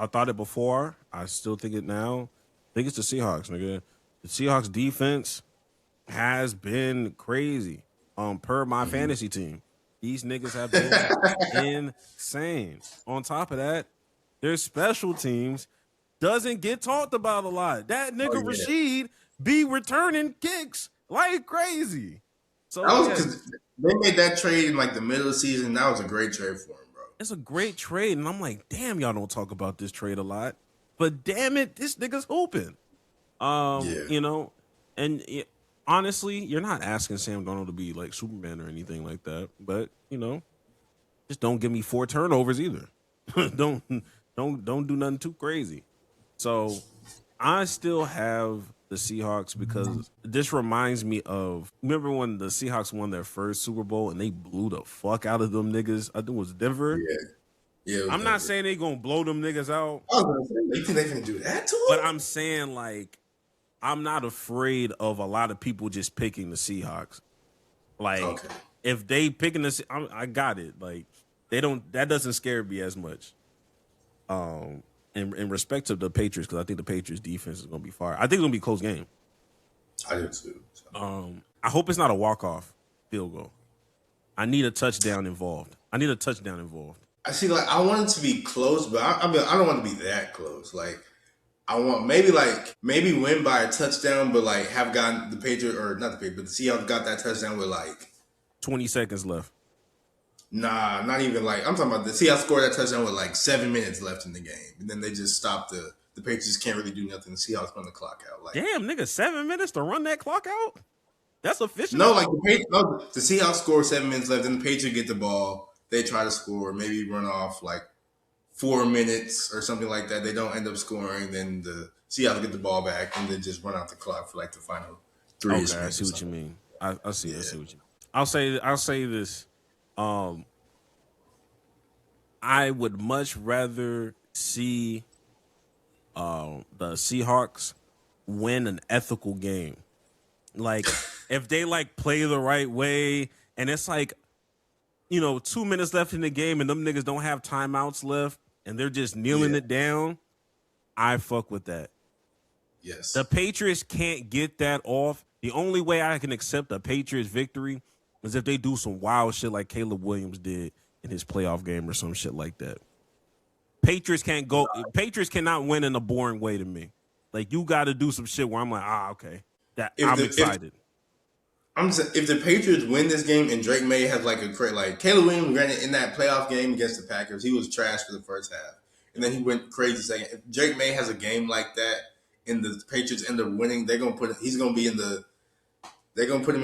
thought it before. I still think it now. I think it's the Seahawks, nigga. The Seahawks defense has been crazy. Per my fantasy team, these niggas have been insane. On top of that, their special teams doesn't get talked about a lot. That nigga Rashid be returning kicks like crazy. So that was because they made that trade in like the middle of the season. That was a great trade for him, bro. It's a great trade, and I'm like, damn, y'all don't talk about this trade a lot. But damn it, this nigga's hooping. You know, and honestly, you're not asking Sam Darnold to be like Superman or anything like that. But you know, just don't give me 4 turnovers either. don't do nothing too crazy. So I still have the Seahawks because this reminds me of, remember when the Seahawks won their first Super Bowl and they blew the fuck out of them niggas? I think it was Denver. Yeah. I'm not saying they gonna blow them niggas out. I was gonna say, you think they can do that to them? But I'm saying, like, I'm not afraid of a lot of people just picking the Seahawks. Like, if they picking I got it. Like, that doesn't scare me as much. In respect to the Patriots, because I think the Patriots defense is going to be fire. I think it's going to be a close game. I do too. So. I hope it's not a walk-off field goal. I need a touchdown involved. I see, like, I want it to be close, but I don't want it to be that close. Like, I want maybe win by a touchdown, but like have gotten the Patriots, or not the Patriots, but the Seahawks got that touchdown with like 20 seconds left. Nah, not even like, I'm talking about the Seahawks scored that touchdown with like 7 minutes left in the game. And then they just stopped the Patriots can't really do nothing. The Seahawks run the clock out. Like, damn, nigga, 7 minutes to run that clock out? That's efficient. No, like the Seahawks score 7 minutes left, then the Patriots get the ball. They try to score, maybe run off like 4 minutes or something like that. They don't end up scoring. Then the Seahawks get the ball back and then just run out the clock for like the final 3 minutes. Okay, I see what you mean. I see what you mean. I'll say this. I would much rather see the Seahawks win an ethical game. Like, if they like play the right way, and it's like 2 minutes left in the game and them niggas don't have timeouts left and they're just kneeling it down, I fuck with that. Yes. The Patriots can't get that off. The only way I can accept a Patriots victory is if they do some wild shit like Caleb Williams did in his playoff game or some shit like that. Patriots cannot win in a boring way to me. Like, you got to do some shit where I'm like, okay. I'm excited. If the Patriots win this game and Drake May has like Caleb Williams ran it in that playoff game against the Packers, he was trash for the first half. And then he went crazy second. If Drake May has a game like that and the Patriots end up winning, they're gonna put him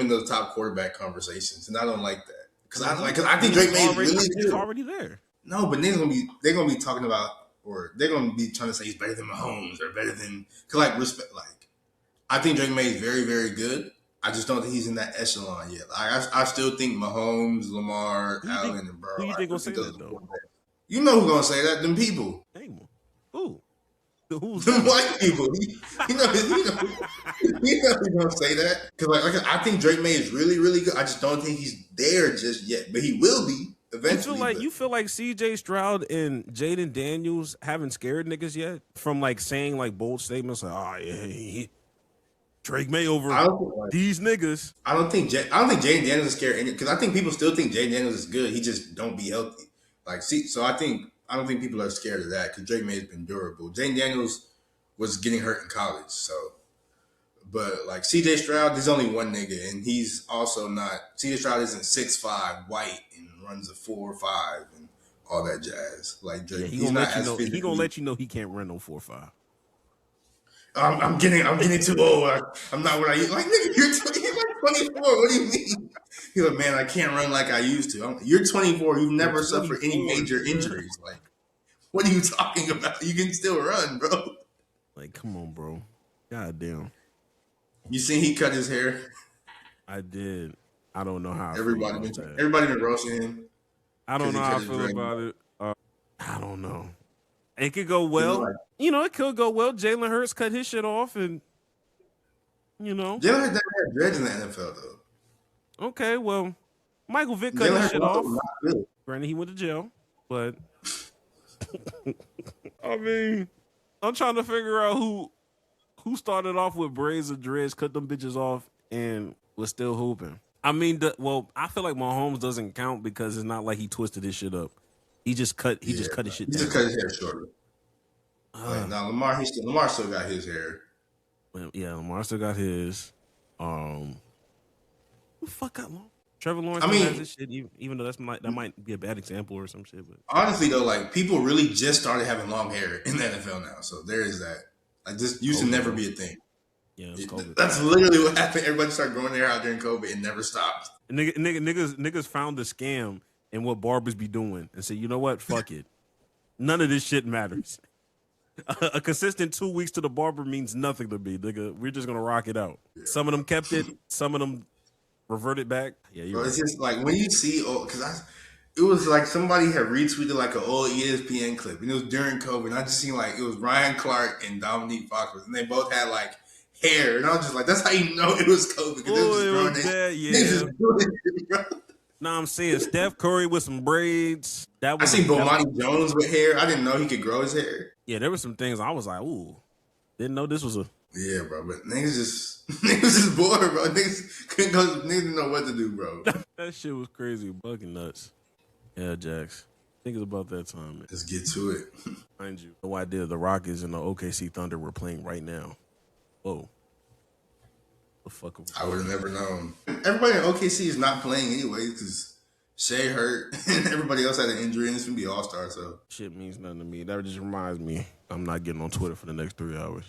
in those top quarterback conversations. And I don't like that. Because I think Drake May is really good. He's already there. No, but they're gonna be talking about, or they're gonna be trying to say he's better than Mahomes or better than, respect. I think Drake May is very, very good. I just don't think he's in that echelon yet. I still think Mahomes, Lamar, Allen, and Burrow. Who you think gonna say that though? You know who's gonna say that? Them people. Name them. Who? Who's them white people? You know who's gonna say that? Because I think Drake May is really, really good. I just don't think he's there just yet, but he will be eventually. You feel like C.J. Stroud and Jaden Daniels haven't scared niggas yet from saying bold statements Drake May over these niggas. I don't think Jaden Daniels is scared because I think people still think Jaden Daniels is good. He just don't be healthy. So I don't think people are scared of that because Drake May has been durable. Jaden Daniels was getting hurt in college, but C.J. Stroud, there's only one nigga, and he's also not. C.J. Stroud isn't 6'5", white, and runs a 4.5 and all that jazz. Drake, he's not as physical. He gonna let you know he can't run no 4.5. I'm getting too old. I'm not what I used. Nigga, you're 24. What do you mean? He's like, man, I can't run like I used to. You're 24. You've never suffered any major injuries. What are you talking about? You can still run, bro. Come on, bro. God damn. You seen he cut his hair? I did. I don't know how. Everybody been roasting him. I don't know how I feel about it. I don't know. It could go well. It could go well. Jalen Hurts cut his shit off, and Jalen Hurts never had dreads in the NFL though. Okay, well, Michael Vick cut his shit off. Granted, he went to jail, but I mean, I'm trying to figure out who started off with braids or dreads, cut them bitches off, and was still hooping. I mean, I feel like Mahomes doesn't count because it's not like he twisted his shit up. He just cut his shit down. He just cut his hair shorter. Now Lamar still got his hair. Well, yeah, Lamar still got his. Who the fuck got long? Trevor Lawrence has this shit, even though that might be a bad example or some shit. But honestly, though, people really just started having long hair in the NFL now, so there is that. This used to never be a thing. Yeah, it's COVID. That's literally what happened. Everybody started growing their hair out during COVID and never stopped. Niggas found the scam in what barbers be doing and said, you know what? Fuck it. None of this shit matters. A consistent 2 weeks to the barber means nothing to me, nigga. We're just gonna rock it out. Yeah. Some of them kept it. Some of them reverted back. Yeah, you're right. It's just when you see, it was somebody had retweeted an old ESPN clip, and it was during COVID. And I just seen it was Ryan Clark and Dominique Foxworth, and they both had hair, and I was just that's how you know it was COVID because it was growing. Nah, I'm saying Steph Curry with some braids. I seen Bomani Jones with hair. I didn't know he could grow his hair. Yeah, there were some things I was like, ooh, didn't know this was a. Yeah, bro, but niggas just bored, bro. Niggas didn't know what to do, bro. That shit was crazy, bugging nuts. Yeah, Jax. I think it's about that time, man. Let's get to it. Mind you, no idea the Rockets and the OKC Thunder were playing right now. Whoa. The fuck? I would have never known. Everybody in OKC is not playing anyways because Shea hurt and everybody else had an injury and it's gonna be all-star. So shit means nothing to me. That just reminds me I'm not getting on Twitter for the next 3 hours.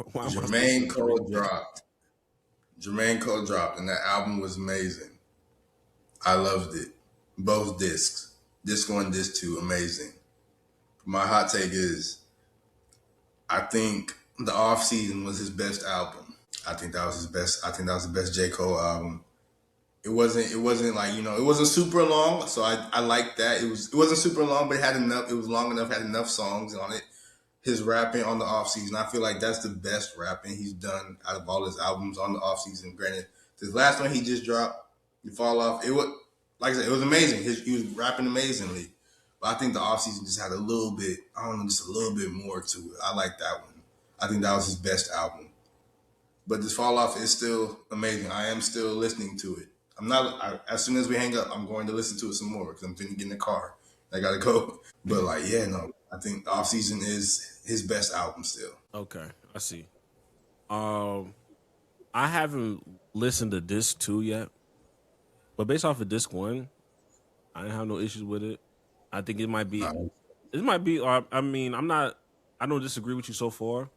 Jermaine Cole dropped. Jermaine Cole dropped, and that album was amazing. I loved it. Both discs. Disc 1, Disc 2, amazing. My hot take is I think the Off Season was his best album. I think that was his best. I think that was the best J. Cole album. It wasn't it wasn't super long, so I liked that. It wasn't super long, but it had enough. It was long enough, had enough songs on it. his rapping on the offseason. I feel like that's the best rapping he's done out of all his albums on the offseason. Granted, this last one he just dropped, You Fall Off, it was, like I said, it was amazing. He was rapping amazingly. But I think the offseason just had a little bit, I don't know, just a little bit more to it. I like that one. I think that was his best album. But this Fall Off is still amazing. I am still listening to it. As soon as we hang up, I'm going to listen to it some more because I'm finna get in the car. I gotta go. But I think the offseason is his best album still. Okay, I see. I haven't listened to disc 2 yet. But based off of disc 1, I didn't have no issues with it. I think it might be I don't disagree with you so far.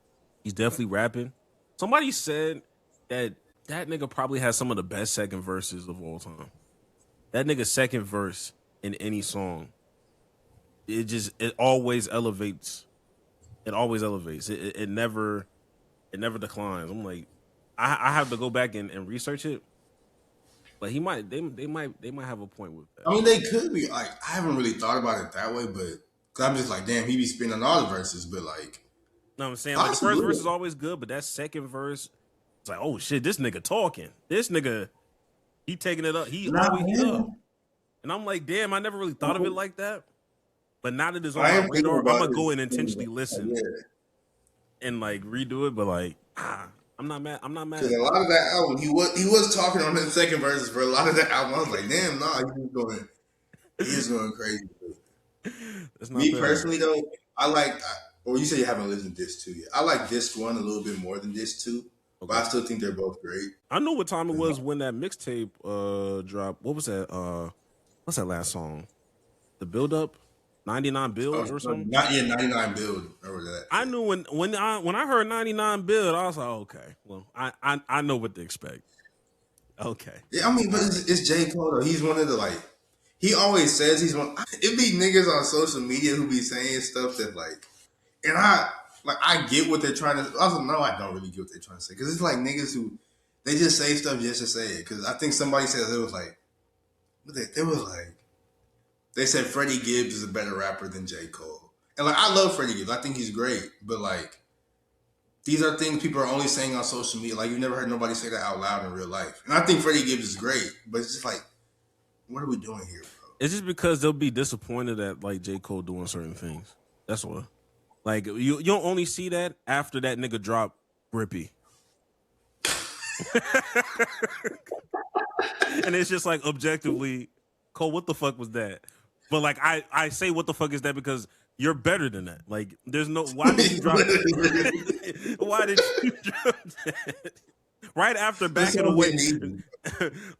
He's definitely rapping. Somebody said that nigga probably has some of the best second verses of all time. That nigga's second verse in any song, it always elevates. It always elevates. It never declines. I'm like, I have to go back and research it. But they might have a point with that. I mean, they could be. Like, I haven't really thought about it that way, but cause I'm just like, damn, he be spinning all the verses, but like, no, I'm saying like the first verse is always good, but that second verse, it's like, oh shit, this nigga talking. This nigga, he taking it up. He always up. And I'm like, damn, I never really thought of it like that. But now that it's on my radar, I'm gonna go and intentionally listen and like redo it. But like, I'm not mad. I'm not mad. Because a lot of that album, he was talking on the second verses for a lot of that album. I was like, damn, he's going crazy. Me personally though, you say you haven't listened to Disc 2 yet. I like Disc 1 a little bit more than Disc 2, but I still think they're both great. I know what time it was when that mixtape dropped. What was that? What's that last song? The Build Up? 99 Build or something? 99 Build. Remember that? I knew when I heard 99 Build, I was like, okay, well, I know what to expect. Okay. Yeah, I mean, but it's J. Cole though. He's one of the he always says he's one. It be niggas on social media who be saying stuff that and I get what they're trying to. Also, no, I don't really get what they're trying to say because it's like niggas who they just say stuff just to say it. Because I think somebody said it was like, they said Freddie Gibbs is a better rapper than J. Cole, and I love Freddie Gibbs. I think he's great, but these are things people are only saying on social media. Like, you never heard nobody say that out loud in real life. And I think Freddie Gibbs is great, but it's just like, what are we doing here, bro? It's just because they'll be disappointed at J. Cole doing certain things. That's what. Like, you don't only see that after that nigga drop Grippy. And it's just like, objectively, Cole, what the fuck was that? But I say what the fuck is that because you're better than that. Like, there's no, why did you drop that? Right after backing away,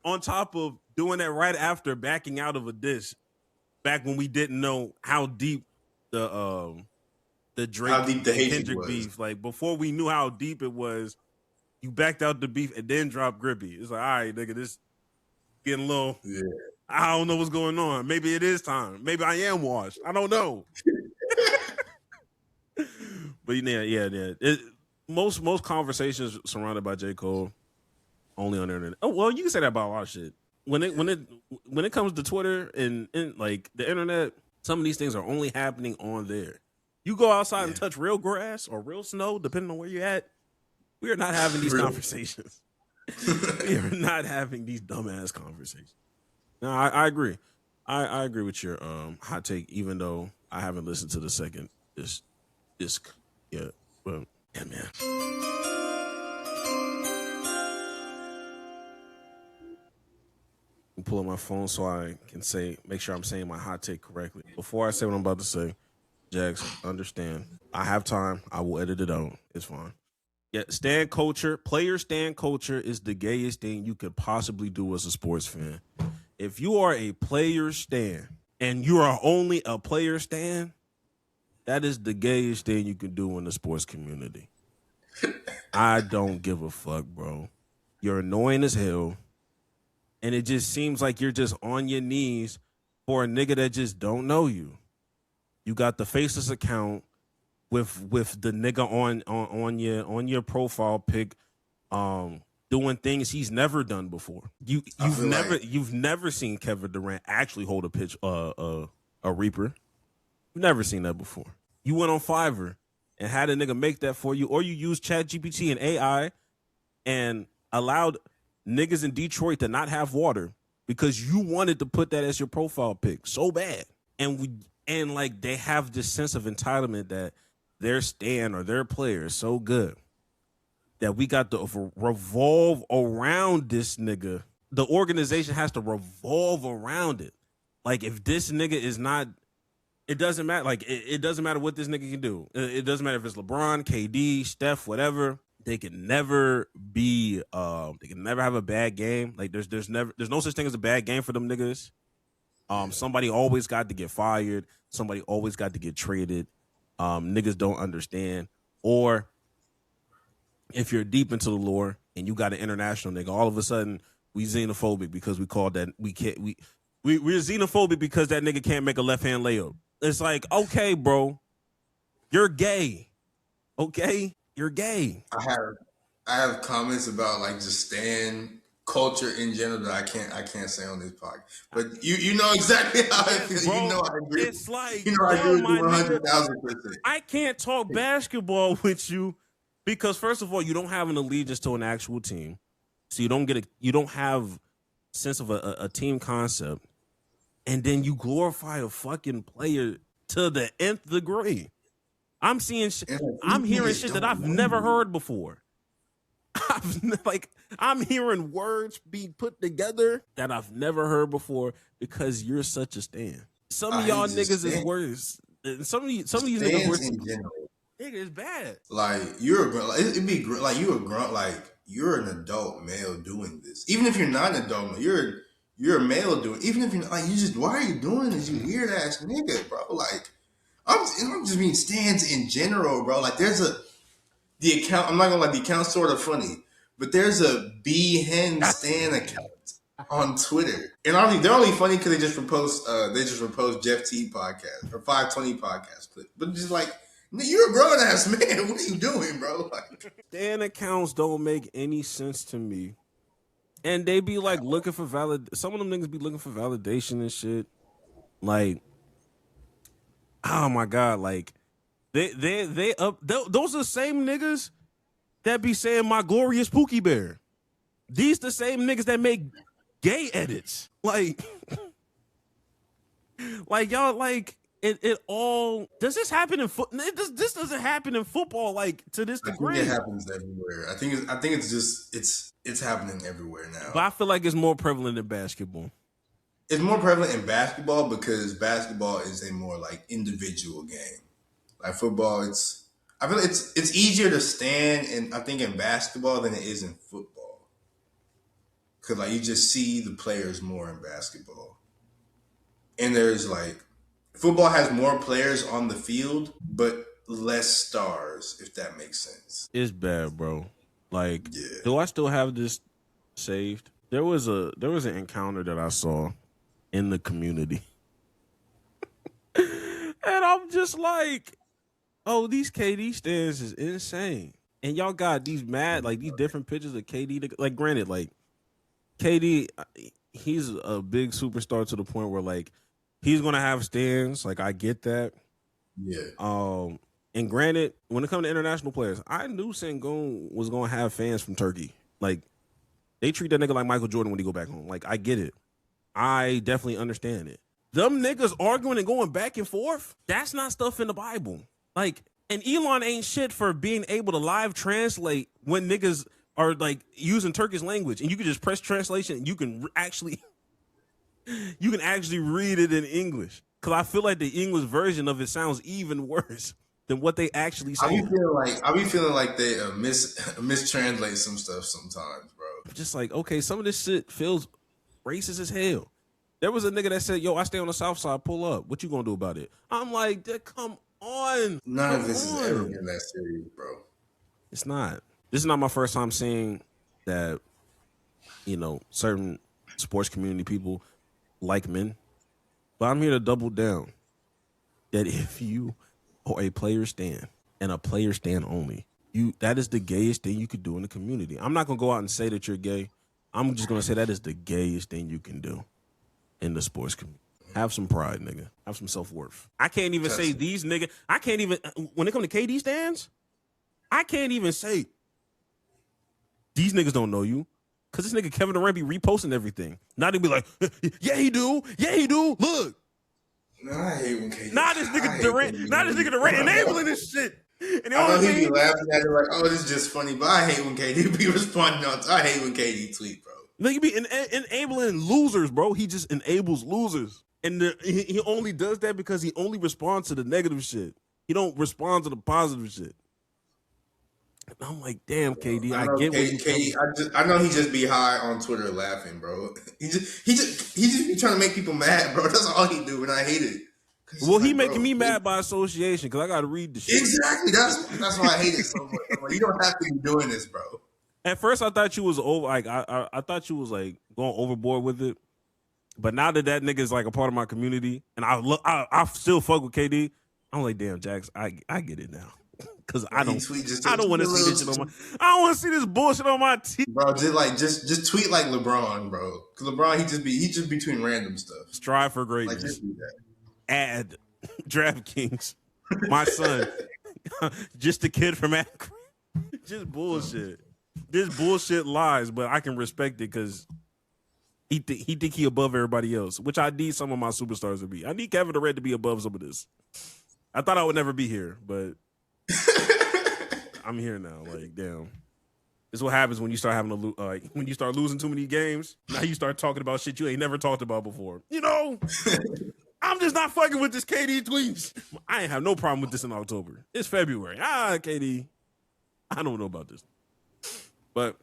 on top of doing that right after backing out of a diss, back when we didn't know how deep the Drake Kendrick beef, before we knew how deep it was, you backed out the beef and then dropped Grippy. It's like, all right, nigga, this getting a little. Yeah. I don't know what's going on. Maybe it is time. Maybe I am washed. I don't know. But yeah. Most conversations surrounded by J. Cole only on the internet. Oh well, you can say that about a lot of shit. When it comes to Twitter and the internet, some of these things are only happening on there. You go outside and touch real grass or real snow, depending on where you're at. We are not having these conversations. We are not having these dumbass conversations. No, I agree. I agree with your hot take, even though I haven't listened to the second disc yet. But yeah, man. I'm pulling my phone so I can make sure I'm saying my hot take correctly. Before I say what I'm about to say, Jax, understand. I have time. I will edit it out. It's fine. Yeah, player stan culture is the gayest thing you could possibly do as a sports fan. If you are a player stan and you are only a player stan, that is the gayest thing you can do in the sports community. I don't give a fuck, bro. You're annoying as hell. And it just seems like you're just on your knees for a nigga that just don't know you. You got the faceless account with the nigga on your profile pic, doing things he's never done before. You've never seen Kevin Durant actually hold a Reaper. You've never seen that before. You went on Fiverr and had a nigga make that for you, or you use ChatGPT and AI and allowed niggas in Detroit to not have water because you wanted to put that as your profile pic so bad. And like they have this sense of entitlement that their stand or their player is so good that we got to revolve around this nigga. The organization has to revolve around it. Like if this nigga is not, it doesn't matter. Like it doesn't matter what this nigga can do. It doesn't matter if it's LeBron, KD, Steph, whatever. They can never be. They can never have a bad game. Like there's no such thing as a bad game for them niggas. Somebody always got to get fired. Somebody always got to get traded. Niggas don't understand. Or if you're deep into the lore and you got an international nigga, all of a sudden we xenophobic because we called that we're xenophobic because that nigga can't make a left hand layup. It's like, okay, bro, you're gay. Okay, you're gay. I have comments about like just stan culture in general that I can't say on this podcast. But you know exactly how I feel. Bro, you know I agree. It's like, you know I agree with you 100,000%. I can't talk basketball with you because first of all, you don't have an allegiance to an actual team, so you don't have sense of a team concept, and then you glorify a fucking player to the nth degree. I'm hearing shit that I've never heard before. I'm hearing words be put together that I've never heard before because you're such a stan. Some of y'all niggas is worse. Some of these niggas worse. In general, nigga, it's bad. Like you're it'd be like you a grunt. Like you're an adult male doing this. Even if you're not an adult male, you're a male doing. Even if you're not, like you just why are you doing this? You weird ass nigga, bro. Like I'm just being stands in general, bro. Like there's the account. I'm not gonna lie, the account's sort of funny, but there's a B Hen Stan account on Twitter, and they're only funny because they just repost Jeff T podcast or 520 podcast clip. But just like you're a grown ass man, what are you doing, bro? Like, Stan accounts don't make any sense to me, and they be like looking for some of them niggas be looking for validation and shit. Like, oh my god, like. Those are the same niggas that be saying my glorious Pookie Bear. These the same niggas that make gay edits. Like y'all like it all. Does this happen in this doesn't happen in football like to this degree. I think it happens everywhere. I think it's happening everywhere now. But I feel like it's more prevalent in basketball. It's more prevalent in basketball because basketball is a more like individual game. Like football, I feel it's easier to stand in I think in basketball than it is in football. Cause like you just see the players more in basketball. And there's like football has more players on the field, but less stars, if that makes sense. It's bad, bro. Like, do I still have this saved? There was an encounter that I saw in the community. And I'm just like, oh, these KD stands is insane. And y'all got these these different pictures of KD. Like, granted, like, KD, he's a big superstar to the point where, like, he's going to have stands. Like, I get that. Yeah. And granted, when it comes to international players, I knew Sengun was going to have fans from Turkey. Like, they treat that nigga like Michael Jordan when he go back home. Like, I get it. I definitely understand it. Them niggas arguing and going back and forth, that's not stuff in the Bible. Like, and Elon ain't shit for being able to live translate when niggas are like using Turkish language, and you can just press translation and you can actually read it in English. Cause I feel like the English version of it sounds even worse than what they actually say. I be feeling like they mistranslate some stuff sometimes, bro. Just like, okay, some of this shit feels racist as hell. There was a nigga that said, yo, I stay on the south side, pull up. What you gonna do about it? I'm like, come on. None of this has ever been that serious, bro. It's not. This is not my first time seeing that, certain sports community people like men. But I'm here to double down that if you are a player stand and a player stand only, that is the gayest thing you could do in the community. I'm not going to go out and say that you're gay. I'm just going to say that is the gayest thing you can do in the sports community. Have some pride, nigga. Have some self-worth. I can't even say these nigga. I can't even, when it comes to KD stands, I can't even say these niggas don't know you. Because this nigga Kevin Durant be reposting everything. Not to be like, yeah, he do. Yeah, he do. Look. I hate when KD. Not this nigga Durant enabling this shit. And I know he be laughing at it like, oh, this is just funny, but I hate when KD be responding on. I hate when KD tweet, bro. Nigga be enabling losers, bro. He just enables losers. And he only does that because he only responds to the negative shit. He don't respond to the positive shit. And I'm like, damn, KD, I get what you KD, I know he just be high on Twitter laughing, bro. He just be trying to make people mad, bro. That's all he do, and I hate it. Well, he making me mad by association because I got to read the shit. Exactly. That's why I hate it so much. Like, you don't have to be doing this, bro. At first, I thought you was over. Like I thought you was like going overboard with it. But now that nigga is like a part of my community, and I still fuck with KD, I'm like, damn, Jax, I get it now. Cause I don't want to see this shit on my. I don't want to see this bullshit on my TV. Bro, just tweet like LeBron, bro. Cause LeBron, he just be tweeting random stuff. Strive for greatness. Like, just do that. Add DraftKings, my son, just a kid from Akron. Just bullshit. This bullshit lies, but I can respect it because he think he above everybody else, which I need some of my superstars to be. I need Kevin Durant to be above some of this. I thought I would never be here, but I'm here now. Like, damn. This is what happens when you start having when you start losing too many games. Now you start talking about shit you ain't never talked about before. You know, I'm just not fucking with this KD tweets. I ain't have no problem with this in October. It's February. KD, I don't know about this. But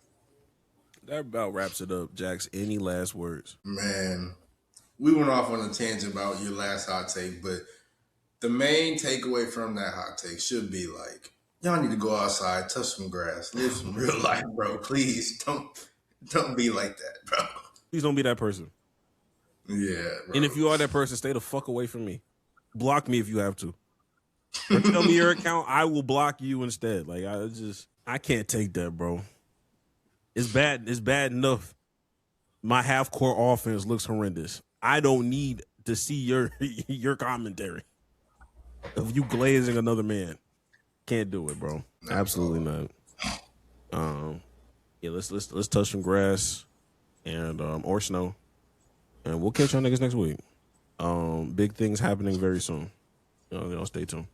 that about wraps it up, Jax. Any last words? Man, we went off on a tangent about your last hot take, but the main takeaway from that hot take should be like, y'all need to go outside, touch some grass, live some real life, bro. Please don't be like that, bro. Please don't be that person. Yeah, bro. And if you are that person, stay the fuck away from me. Block me if you have to. Or tell me your account, I will block you instead. Like, I can't take that, bro. It's bad. It's bad enough. My half-court offense looks horrendous. I don't need to see your commentary of you glazing another man. Can't do it, bro. Absolutely not. Yeah, let's touch some grass and or snow, and we'll catch y'all niggas next week. Big things happening very soon. Y'all stay tuned.